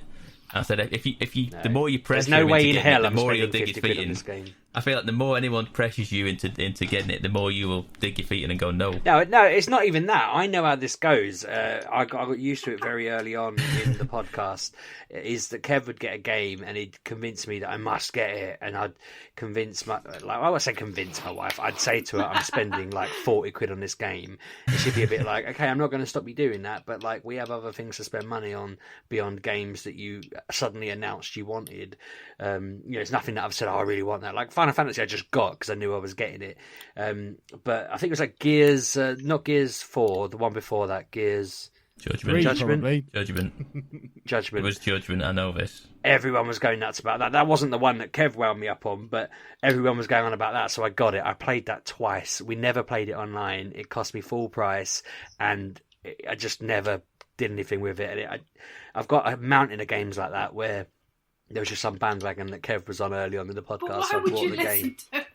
I said, if you, the more you pressure There's no him way into in getting hell it, I'm the more he'll spending dig his 50 quid feet on in. this game. I feel like the more anyone pressures you into getting it, the more you will dig your feet in and go no. No, it's not even that. I know how this goes. I got used to it very early on in the podcast. Is that Kev would get a game and he'd convince me that I must get it, and I'd convince I would say convince my wife. I'd say to her, I'm spending like 40 quid on this game, and she'd be a bit like, okay, I'm not going to stop you doing that, but like we have other things to spend money on beyond games that you suddenly announced you wanted. It's nothing that I've said, I really want that. Like Final Fantasy I just got because I knew I was getting it. But I think it was like Gears, not Gears 4, the one before that, Gears... Judgment. Judgment. It was Judgment, I know this. Everyone was going nuts about that. That wasn't the one that Kev wound me up on, but everyone was going on about that, so I got it. I played that twice. We never played it online. It cost me full price, and I just never did anything with it. I've got a mountain of games like that where there was just some bandwagon that Kev was on early on in the podcast. But why so I would bought you the listen game. to him?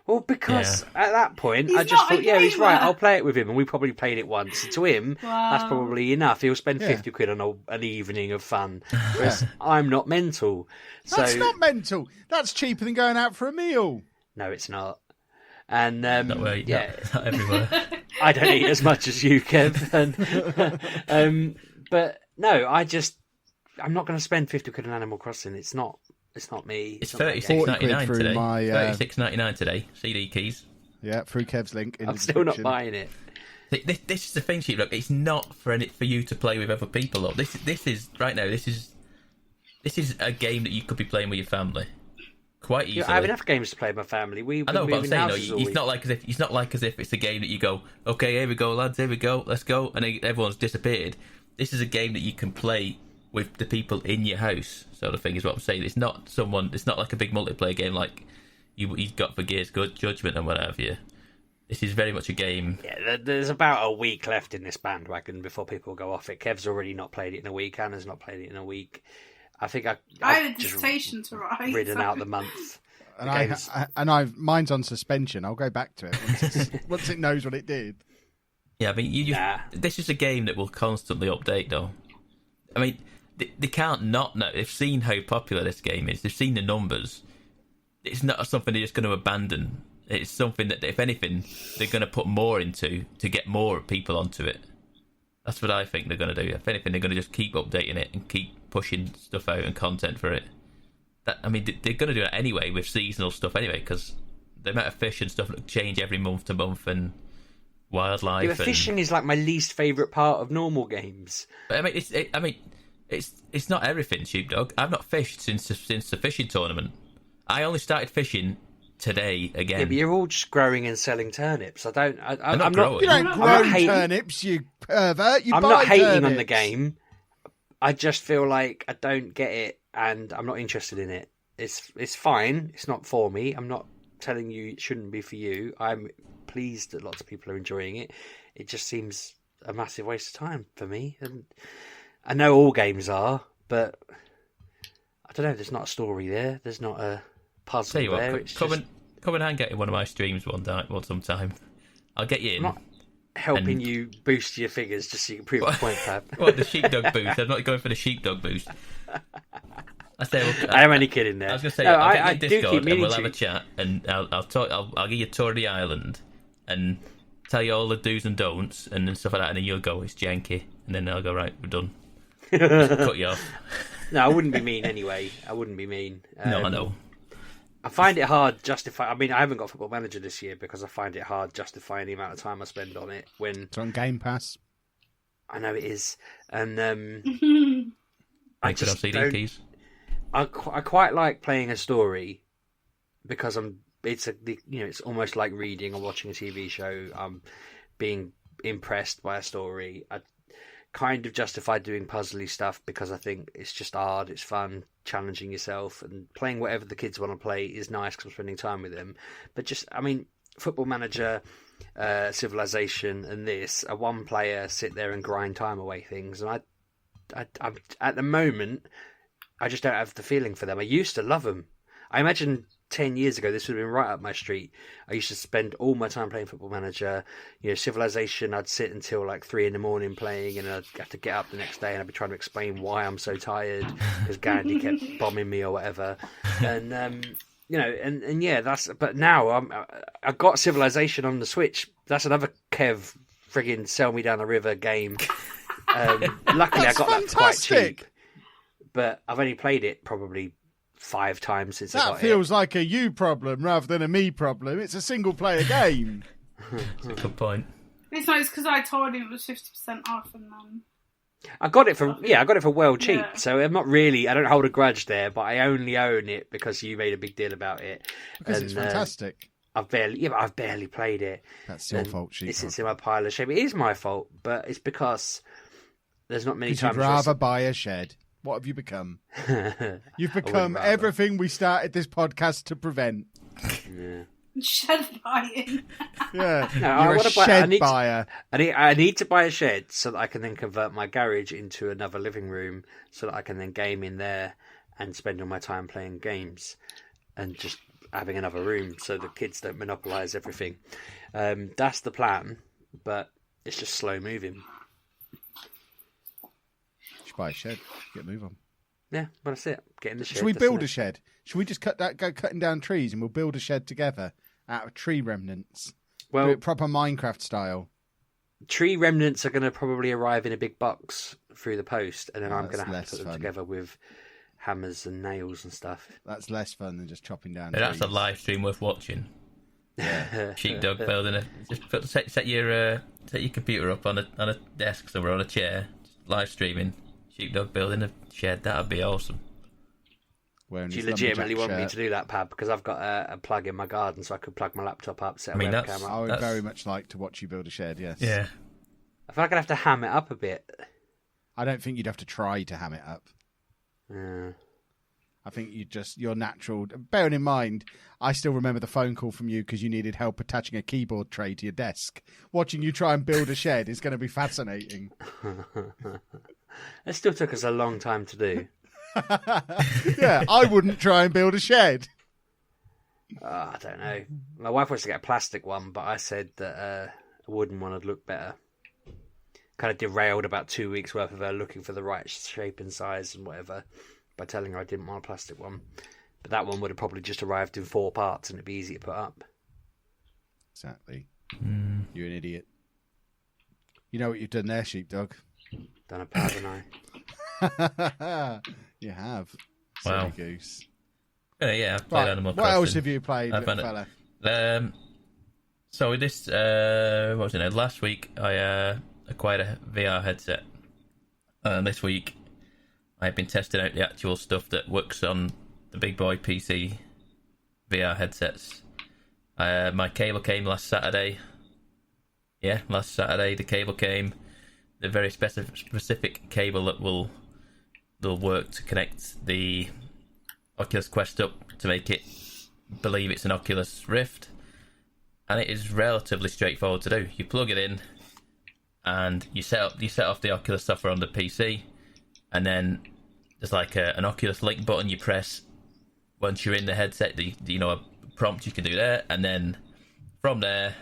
Well, because at that point, He's I just not a thought, yeah, he's gamer. right, I'll play it with him. And we probably played it once. And to him, that's probably enough. He'll spend 50 quid on an evening of fun. Whereas I'm not mental. That's not mental. That's cheaper than going out for a meal. No, it's not. And Not everywhere. I don't eat as much as you, Kev. But no, I'm not going to spend 50 quid on Animal Crossing. It's not me. It's not my game. $36.99 through today. my, $36.99 today. CD keys. Yeah, through Kev's link. In I'm the still not description. buying it. This is the thing, Sheepdog. It's not for you to play with other people. Look, this is right now. This is a game that you could be playing with your family quite easily. I have enough games to play with my family. I know, but I'm saying, it's not like as if it's a game that you go, okay, here we go, lads, here we go, let's go, and everyone's disappeared. This is a game that you can play with the people in your house, sort of thing, is what I'm saying. It's not like a big multiplayer game like you've got for Gears Judgment and what have you. This is very much a game. Yeah, there's about a week left in this bandwagon before people go off it. Kev's already not played it in a week. Anna's not played it in a week. I think I had a dissertation to write. Ridden out the month. And mine's on suspension. I'll go back to it once it knows what it did. Yeah, I mean, this is a game that will constantly update, though. I mean, they can't not know. They've seen how popular this game is. They've seen the numbers. It's not something they're just going to abandon. It's something that, if anything, they're going to put more into to get more people onto it. That's what I think they're going to do. If anything, they're going to just keep updating it and keep pushing stuff out and content for it. They're going to do it anyway with seasonal stuff anyway, because the amount of fish and stuff change every month to month and wildlife. Yeah, but fishing is like my least favourite part of normal games. But it's not everything, Sheepdog. I've not fished since the fishing tournament. I only started fishing today again. Yeah, but you're all just growing and selling turnips. I'm not growing. You don't grow turnips, you pervert. I'm not hating on the game. I just feel like I don't get it, and I'm not interested in it. It's fine. It's not for me. I'm not telling you it shouldn't be for you. I'm pleased that lots of people are enjoying it. It just seems a massive waste of time for me. And I know all games are, but I don't know. There's not a story there. There's not a puzzle Tell you there. what, come and hang out in one of my streams sometime. I'll get you in. I'm not helping you boost your figures just so you can prove a point, Fab. What, the sheepdog boost? I'm not going for the sheepdog boost. I am only kidding there. I was going to say, no, I'll get you do Discord keep and meaning we'll to. have a chat, and I'll give you a tour of the island and tell you all the do's and don'ts and stuff like that, and then you'll go, it's janky, and then I'll go, right, we're done. Cut you off. No, I wouldn't be mean anyway. I wouldn't be mean. No, I know. I find it hard justify. I mean, I haven't got Football Manager this year because I find it hard justifying the amount of time I spend on it. When It's on Game Pass. I know it is, and I just on CD keys. I quite like playing a story because it's almost like reading or watching a TV show. I'm being impressed by a story. kind of justified doing puzzly stuff because I think it's just hard, it's fun, challenging yourself, and playing whatever the kids want to play is nice because I'm spending time with them. But just, I mean, Football Manager, Civilization, and this are one player sit there and grind time away things, and I'm at the moment I just don't have the feeling for them. I used to love them. I imagine 10 years ago this would have been right up my street. I used to spend all my time playing Football Manager. Civilization, I'd sit until like 3 a.m. playing, and I'd have to get up the next day and I'd be trying to explain why I'm so tired because Gandhi kept bombing me or whatever. And and yeah, but now I got Civilization on the Switch. That's another Kev friggin' sell me down the river game. Luckily I got that quite cheap, but I've only played it probably 5 times since I got it. That feels like a you problem rather than a me problem. It's a single player game. That's a good point. It's nice because I told him it was 50% off, and then I got it for well cheap. Yeah. So I don't hold a grudge there, but I only own it because you made a big deal about it. Because it's fantastic. I've barely played it. That's your fault, Sheepdog. It sits in my pile of shame. It is my fault, but it's because there's not many times. You'd rather buy a shed. What have you become? You've become everything we started this podcast to prevent. Yeah. Shed buying. Yeah, no, you're a shed buyer. I need to buy a shed so that I can then convert my garage into another living room so that I can then game in there and spend all my time playing games and just having another room so the kids don't monopolise everything. That's the plan, but it's just slow moving. Buy a shed, get a move on. Yeah, but that's it. Get in the shed. Should we build a shed? Should we just go cutting down trees and we'll build a shed together out of tree remnants? Well, do it proper Minecraft style. Tree remnants are going to probably arrive in a big box through the post, and then I'm going to have to put them together with hammers and nails and stuff. That's less fun than just chopping down. Yeah, that's a live stream worth watching. Yeah. Sheepdog building set your computer up on a desk somewhere on a chair, live streaming. Sheepdog building a shed, that'd be awesome. Do you legitimately want me to do that, Pab? Because I've got a plug in my garden, so I could plug my laptop up, set a webcam up. I would very much like to watch you build a shed, yes. Yeah. I feel like I'd have to ham it up a bit. I don't think you'd have to try to ham it up. Yeah. I think your natural... Bearing in mind, I still remember the phone call from you because you needed help attaching a keyboard tray to your desk. Watching you try and build a shed is going to be fascinating. It still took us a long time to do. Yeah, I wouldn't try and build a shed. I don't know. My wife wants to get a plastic one, but I said that a wooden one would look better. Kind of derailed about 2 weeks worth of her looking for the right shape and size and whatever by telling her I didn't want a plastic one. But that one would have probably just arrived in 4 parts and it'd be easy to put up. Exactly. You're an idiot. You know what you've done there, Sheepdog? Done a pad, haven't I? You have. Wow. Silly goose. Yeah, I've played Animal Crossing. What else have you played, little fella? So with this, what was it? Last week I acquired a VR headset. This week I've been testing out the actual stuff that works on the big boy PC VR headsets. My cable came last Saturday. Yeah, last Saturday the cable came. The very specific cable that will work to connect the Oculus Quest up to make it believe it's an Oculus Rift, and it is relatively straightforward to do. You plug it in, and you set off the Oculus software on the PC, and then there's like an Oculus Link button you press once you're in the headset. A prompt you can do there, and then from there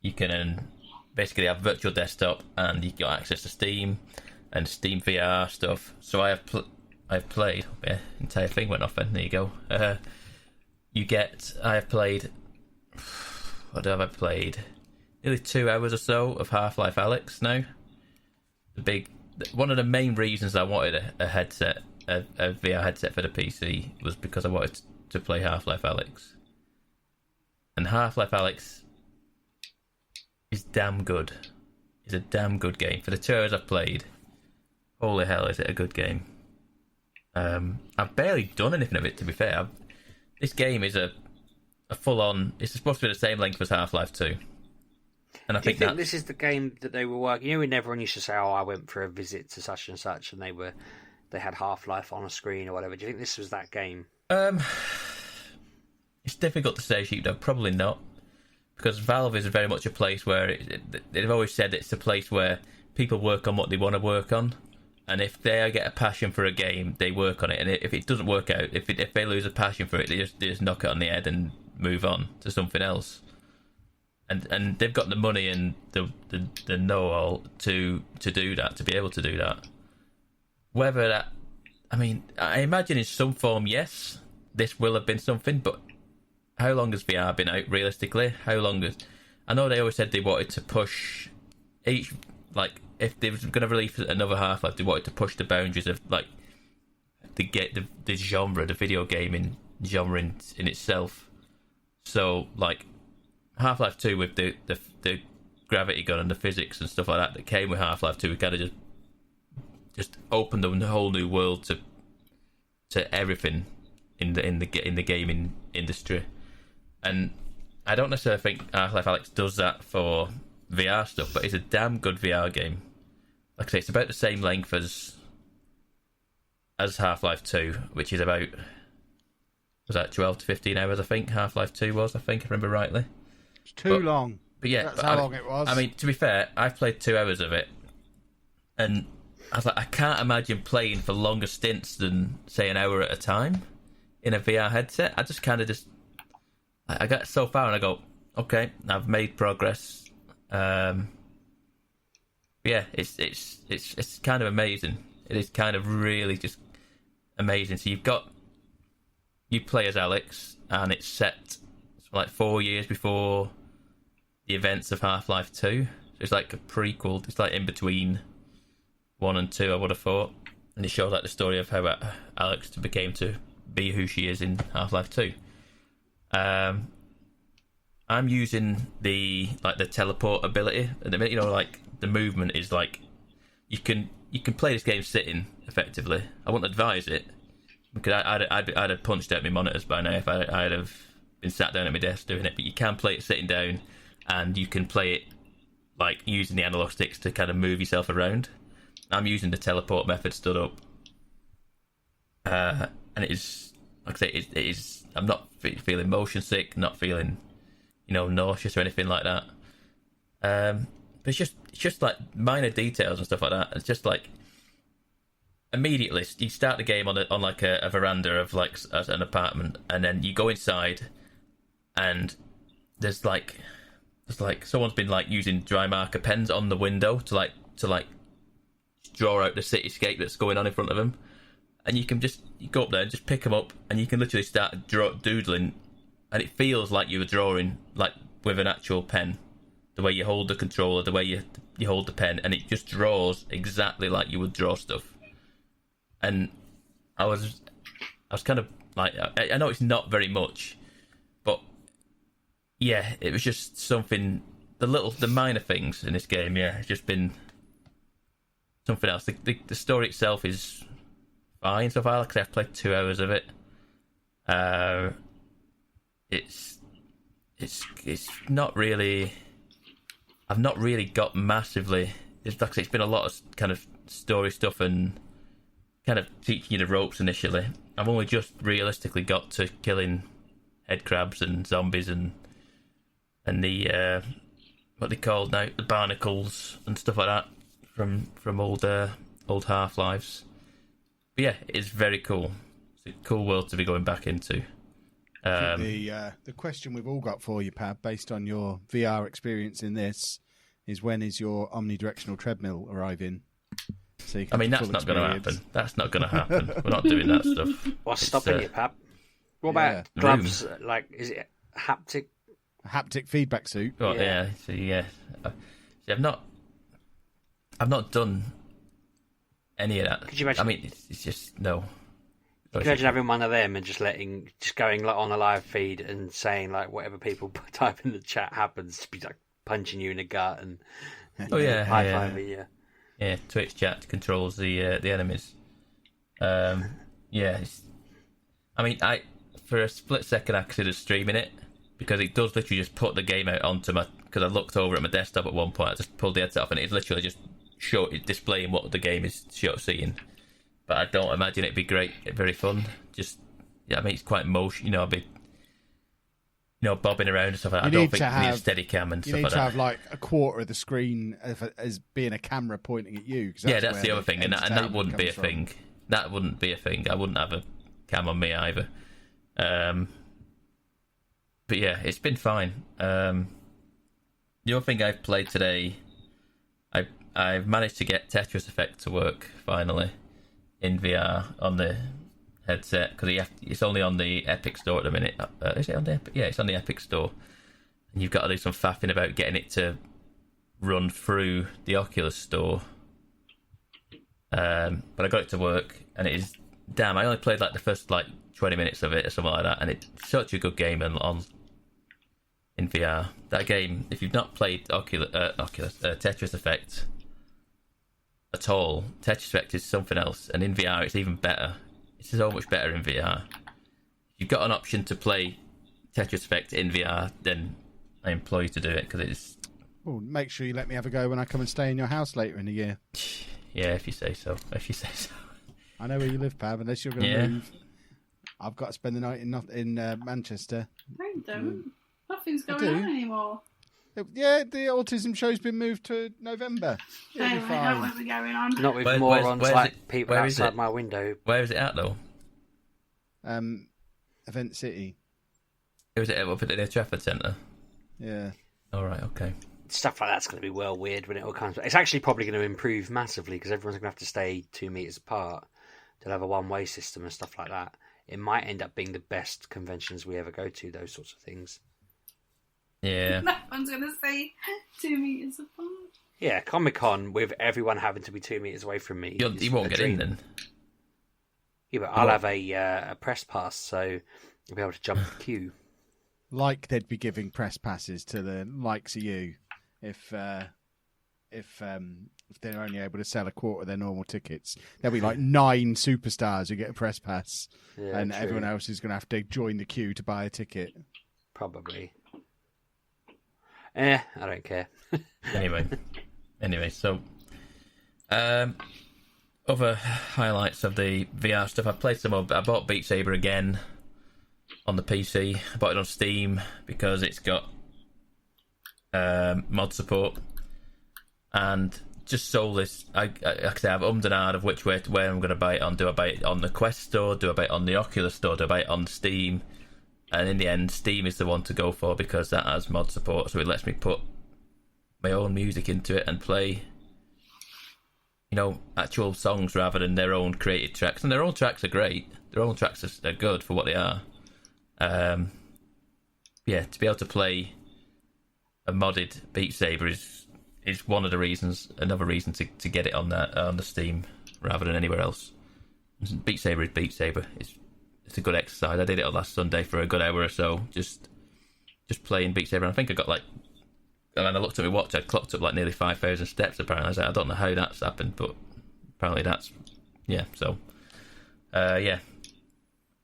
you can basically have virtual desktop, and you got access to Steam and Steam VR stuff. So I've played. Yeah, entire thing went off. Then there you go. I have played. What have I played? Nearly 2 hours or so of Half-Life Alyx now. One of the main reasons I wanted a headset, a VR headset for the PC, was because I wanted to play Half-Life Alyx. And Half-Life Alyx is damn good. It's a damn good game. For the 2 hours I've played, holy hell, is it a good game. I've barely done anything of it, to be fair. This game is a full-on... It's supposed to be the same length as Half-Life 2. And I Do you think think this is the game that they were working? You know, when everyone used to say, "Oh, I went for a visit to such and such," and they had Half-Life on a screen or whatever. Do you think this was that game? It's difficult to say, Sheepdog. Probably not, because Valve is very much a place where they've always said it's a place where people work on what they want to work on, and if they get a passion for a game, they work on it. And if it doesn't work out, if they lose a passion for it, they just knock it on the head and move on to something else. And they've got the money and the know-all to do that, to be able to do that. Whether that, I mean, I imagine in some form, yes, this will have been something, but how long has VR been out, realistically? How long has... I know they always said they wanted to push each... Like, if they were going to release another Half-Life, they wanted to push the boundaries of, like, the genre, the video gaming genre in itself. So, like, Half-Life 2 with the gravity gun and the physics and stuff like that came with Half-Life 2, we kind of just opened up a whole new world to everything in the gaming industry. And I don't necessarily think Half-Life Alyx does that for VR stuff, but it's a damn good VR game. Like I say, it's about the same length as Half-Life 2, which is about, was that 12 to 15 hours, I think Half-Life 2 was, if I remember rightly. It's too long. But yeah, that's how long it was. I mean, to be fair, I've played 2 hours of it, and I was like, I can't imagine playing for longer stints than, say, an hour at a time in a VR headset. I just kind of I got so far and I go, okay, I've made progress. Yeah, it's kind of amazing. It is kind of really just amazing. So you play as Alyx, and it's set like 4 years before the events of Half-Life 2. So it's like a prequel. It's like in between 1 and 2, I would have thought. And it shows like the story of how Alyx became to be who she is in Half-Life 2. I'm using the teleport ability at the minute. You know, like the movement is like you can play this game sitting effectively. I wouldn't advise it because I'd have punched out my monitors by now if I'd have been sat down at my desk doing it. But you can play it sitting down, and you can play it like using the analog sticks to kind of move yourself around. I'm using the teleport method stood up, and it is, like I say, it is. I'm not feeling motion sick, not feeling, nauseous or anything like that. But it's just like minor details and stuff like that. It's just like immediately you start the game on like a veranda of like an apartment, and then you go inside, and there's like someone's been like using dry marker pens on the window to draw out the cityscape that's going on in front of them. And you go up there and just pick them up, and you can literally start doodling, and it feels like you were drawing like with an actual pen. The way you hold the controller, the way you hold the pen, and it just draws exactly like you would draw stuff. And I was kind of like, I know it's not very much, but yeah, it was just something. The minor things in this game, yeah, it's just been something else. The story itself is fine so far. Like I said, I've played 2 hours of it. It's not really. I've not really got massively. It's like I say, it's been a lot of kind of story stuff and kind of teaching you the ropes initially. I've only just realistically got to killing head crabs and zombies and the what they called now, the barnacles and stuff like that from old Half-Lives. But yeah, it's very cool. It's a cool world to be going back into. I think the question we've all got for you, Pab, based on your VR experience in this, is when is your omnidirectional treadmill arriving? So you can that's not going to happen. That's not going to happen. We're not doing that stuff. What's stopping you, Pab? What about gloves? Like, is it haptic? A haptic feedback suit. Oh, yeah. See, I've not done any of that. Could you imagine? I mean, it's just no. Could you imagine having one of them and just going like on a live feed and saying like whatever people type in the chat happens, to be like punching you in the gut and high-fiving you. Yeah, Twitch chat controls the enemies. I mean, for a split second I considered streaming it because it does literally just put the game out onto my because I looked over at my desktop at one point. I just pulled the headset off, and it's literally just displaying what the game is seeing. But I don't imagine it'd be great, very fun. Just, yeah, I mean, it's quite motion. I'll be, bobbing around and stuff like that. I don't think you need a steady cam and stuff like that. You need to have like a quarter of the screen as being a camera pointing at you. That's the other thing, and that wouldn't be a thing. That wouldn't be a thing. I wouldn't have a cam on me either. But yeah, it's been fine. The other thing I've played today, I've managed to get Tetris Effect to work finally in VR on the headset, because it's only on the Epic Store at the minute. Is it on the Epic? Yeah, it's on the Epic Store, and you've got to do some faffing about getting it to run through the Oculus Store. But I got it to work, and it is damn. I only played like the first 20 minutes of it or something like that, and it's such a good game in VR. That game, if you've not played Tetris Effect at all, Tetris Effect is something else, and in VR it's even better. It's so much better in VR. If you've got an option to play Tetris Effect in VR, then I implore you to do it, because it's... Well, make sure you let me have a go when I come and stay in your house later in the year. Yeah, if you say so. I know where you live, Pav, unless you're going to move. I've got to spend the night in Manchester. No, you don't. Nothing's going on anymore. Yeah, the autism show's been moved to November. Anyway, that won't be going on. Not with morons like people outside my window. Where is it at, though? Event City. Was it up at the Trafford Centre? Yeah. All right, okay. Stuff like that's going to be well weird when it all comes. It's actually probably going to improve massively, because everyone's going to have to stay 2 meters apart. They'll have a one-way system and stuff like that. It might end up being the best conventions we ever go to, those sorts of things. Yeah. No one's going to stay 2 meters apart. Yeah, Comic-Con with everyone having to be 2 meters away from me. You won't get in then. Yeah, but I'll have a press pass, so you'll be able to jump the queue. Like they'd be giving press passes to the likes of you if they're only able to sell a quarter of their normal tickets. There'll be like 9 superstars who get a press pass, and true. Everyone else is going to have to join the queue to buy a ticket. Probably. I don't care. Anyway, so other highlights of the VR stuff. I've played some more. I bought Beat Saber again on the PC. I bought it on Steam because it's got mod support, and just soulless. Like I say, I've ummed and ahed of where I'm going to buy it on. Do I buy it on the Quest store? Do I buy it on the Oculus store? Do I buy it on Steam? And in the end, Steam is the one to go for, because that has mod support, so it lets me put my own music into it and play, actual songs rather than their own created tracks. And their own tracks are great. Their own tracks are good for what they are. To be able to play a modded Beat Saber is one of the reasons. Another reason to get it on the Steam rather than anywhere else. Beat Saber is Beat Saber. It's a good exercise. I did it on last Sunday for a good hour or so, just playing Beat Saber. And I think I got and I looked at my watch, I'd clocked up nearly 5,000 steps apparently. I was like, I don't know how that's happened, but apparently that's, so, Other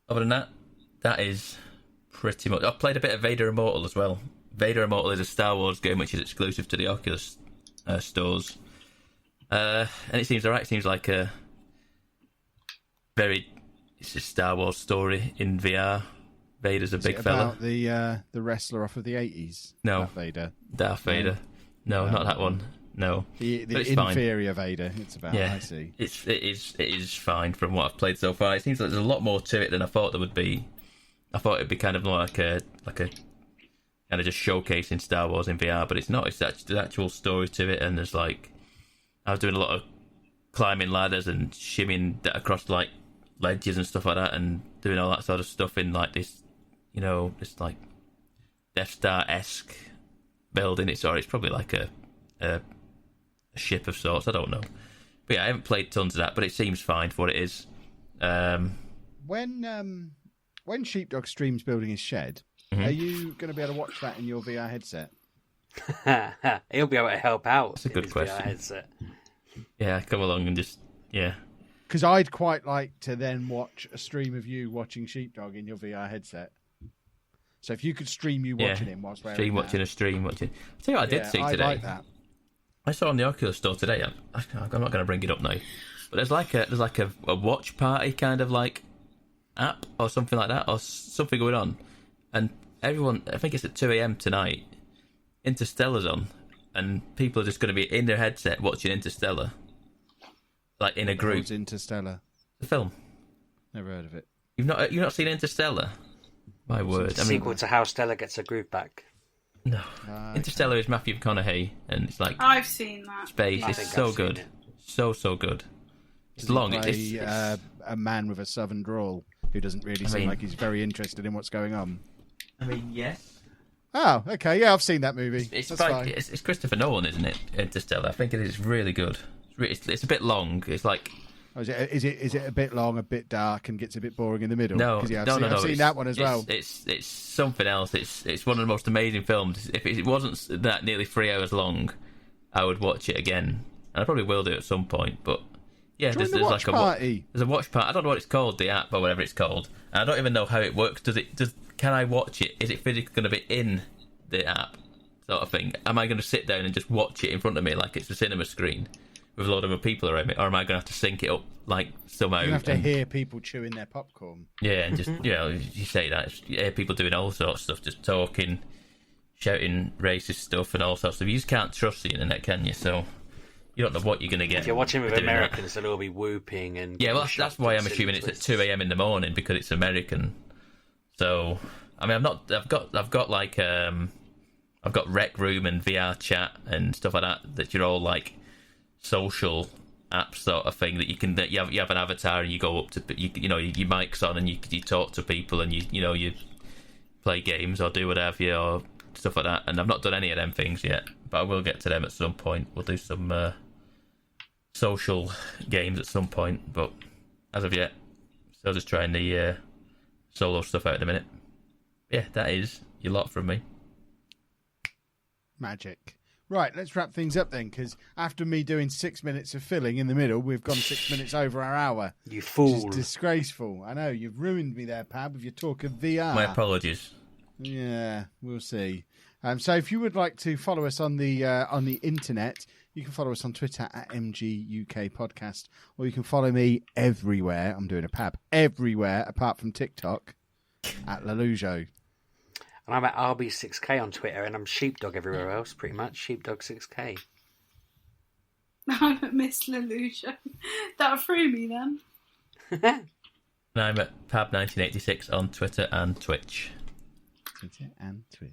than that, that is pretty much... I've played a bit of Vader Immortal as well. Vader Immortal is a Star Wars game which is exclusive to the Oculus stores. And it seems alright. It seems like a very... It's a Star Wars story in VR. Vader's a big fella. About the wrestler off of the 80s? No. Darth Vader. No, not that one. No. The inferior fine. Vader. It's about. Yeah, I see. It is fine from what I've played so far. It seems like there's a lot more to it than I thought there would be. I thought it'd be kind of more like a kind of just showcasing Star Wars in VR, but it's not. It's there's actual story to it, and there's I was doing a lot of climbing ladders and shimming across ledges and stuff like that, and doing all that sort of stuff in this Death Star-esque building. It's probably a ship of sorts. I don't know, but yeah, I haven't played tons of that, but it seems fine for what it is. When Sheepdog streams building his shed, are you going to be able to watch that in your VR headset? He'll be able to help out. That's a good question. VR headset. Yeah, come along and just Because I'd quite like to then watch a stream of you watching Sheepdog in your VR headset. So if you could stream you watching him whilst wearing stream that. watching a stream watching. I'll tell you what I did see I today. like that. I saw on the Oculus store today. I'm not going to bring it up now, but there's like a watch party kind of like app or something like that, or something going on, and everyone. I think it's at 2 a.m. tonight. Interstellar's on, and people are just going to be in their headset watching Interstellar, like in a group. What's Interstellar? The film. Never heard of it. You've not seen Interstellar? My word! I mean, Sequel to How Stella Gets Her Groove Back. no. Interstellar is Matthew McConaughey, and it's like I've seen that. space. I It's think so I've seen good, it. so good. It's long. Play, a man with a southern drawl who doesn't really seem like he's very interested in what's going on. I mean, yes. Oh, okay, yeah, I've seen that movie. It's That's like fine. it's Christopher Nolan, isn't it? Interstellar. I think it is really good. It's a bit long. It's like Oh, is it a bit long, a bit dark, and gets a bit boring in the middle? no, 'Cause, yeah, no. I've seen that one as well. It's something else. It's one of the most amazing films. If it wasn't that nearly 3 hours long, I would watch it again. And I probably will do at some point. But yeah, Join there's the watch like party. there's a watch party. I don't know what it's called, the app or whatever it's called. And I don't even know how it works. Can I watch it? Is it physically going to be in the app, sort of thing? Am I going to sit down and just watch it in front of me like it's a cinema screen with a lot of other people around me, or am I going to have to sync it up like somehow? You have to hear people chewing their popcorn. Yeah, and just you say that, you hear people doing all sorts of stuff, just talking, shouting racist stuff and all sorts of stuff. You just can't trust the internet, can you? So you don't know what you're going to get. If you're watching with doing that. Americans, they'll all be whooping and Yeah, well, getting that's shocked why and I'm silly assuming it's at twists. 2 a.m. in the morning, because it's American. So, I mean, I've got like I've got Rec Room and VR Chat and stuff like that you're all like social app sort of thing that you have an avatar and you go up to your mic's on and you talk to people and you play games or do whatever or stuff like that. And I've not done any of them things yet, but I will get to them at some point. We'll do some social games at some point, but as of yet, still just trying the solo stuff out at the minute. Yeah, that is your lot from me. Magic. Right, let's wrap things up then, because after me doing 6 minutes of filling in the middle, we've gone 6 minutes over our hour. You Which fool. is disgraceful. I know, you've ruined me there, Pab, with your talk of VR. My apologies. Yeah, we'll see. So if you would like to follow us on the internet, you can follow us on Twitter at MGUK Podcast, or you can follow me everywhere. I'm doing a Pab everywhere apart from TikTok at Lalujo. And I'm at RB6K on Twitter, and I'm Sheepdog everywhere else, pretty much. Sheepdog6K. I'm at Miss Lelusia. That threw me then. And I'm at Pab1986 on Twitter and Twitch. Twitter and Twitch.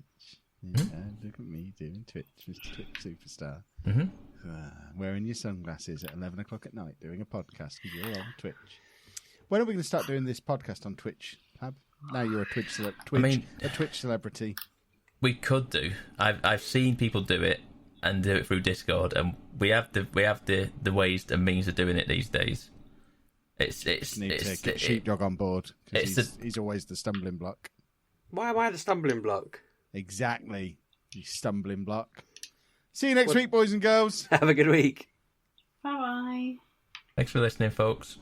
Yeah, look at me doing Twitch with Twitch Superstar. Mm-hmm. Wearing your sunglasses at 11 o'clock at night doing a podcast because you're on Twitch. When are we going to start doing this podcast on Twitch, Pab? Now you're a Twitch celebrity. We could do. I've seen people do it and do it through Discord, and we have the ways and means of doing it these days. Need to get Sheepdog on board because he's always the stumbling block. Why am I the stumbling block? Exactly, you stumbling block. See you next week, boys and girls. Have a good week. Bye-bye. Thanks for listening, folks.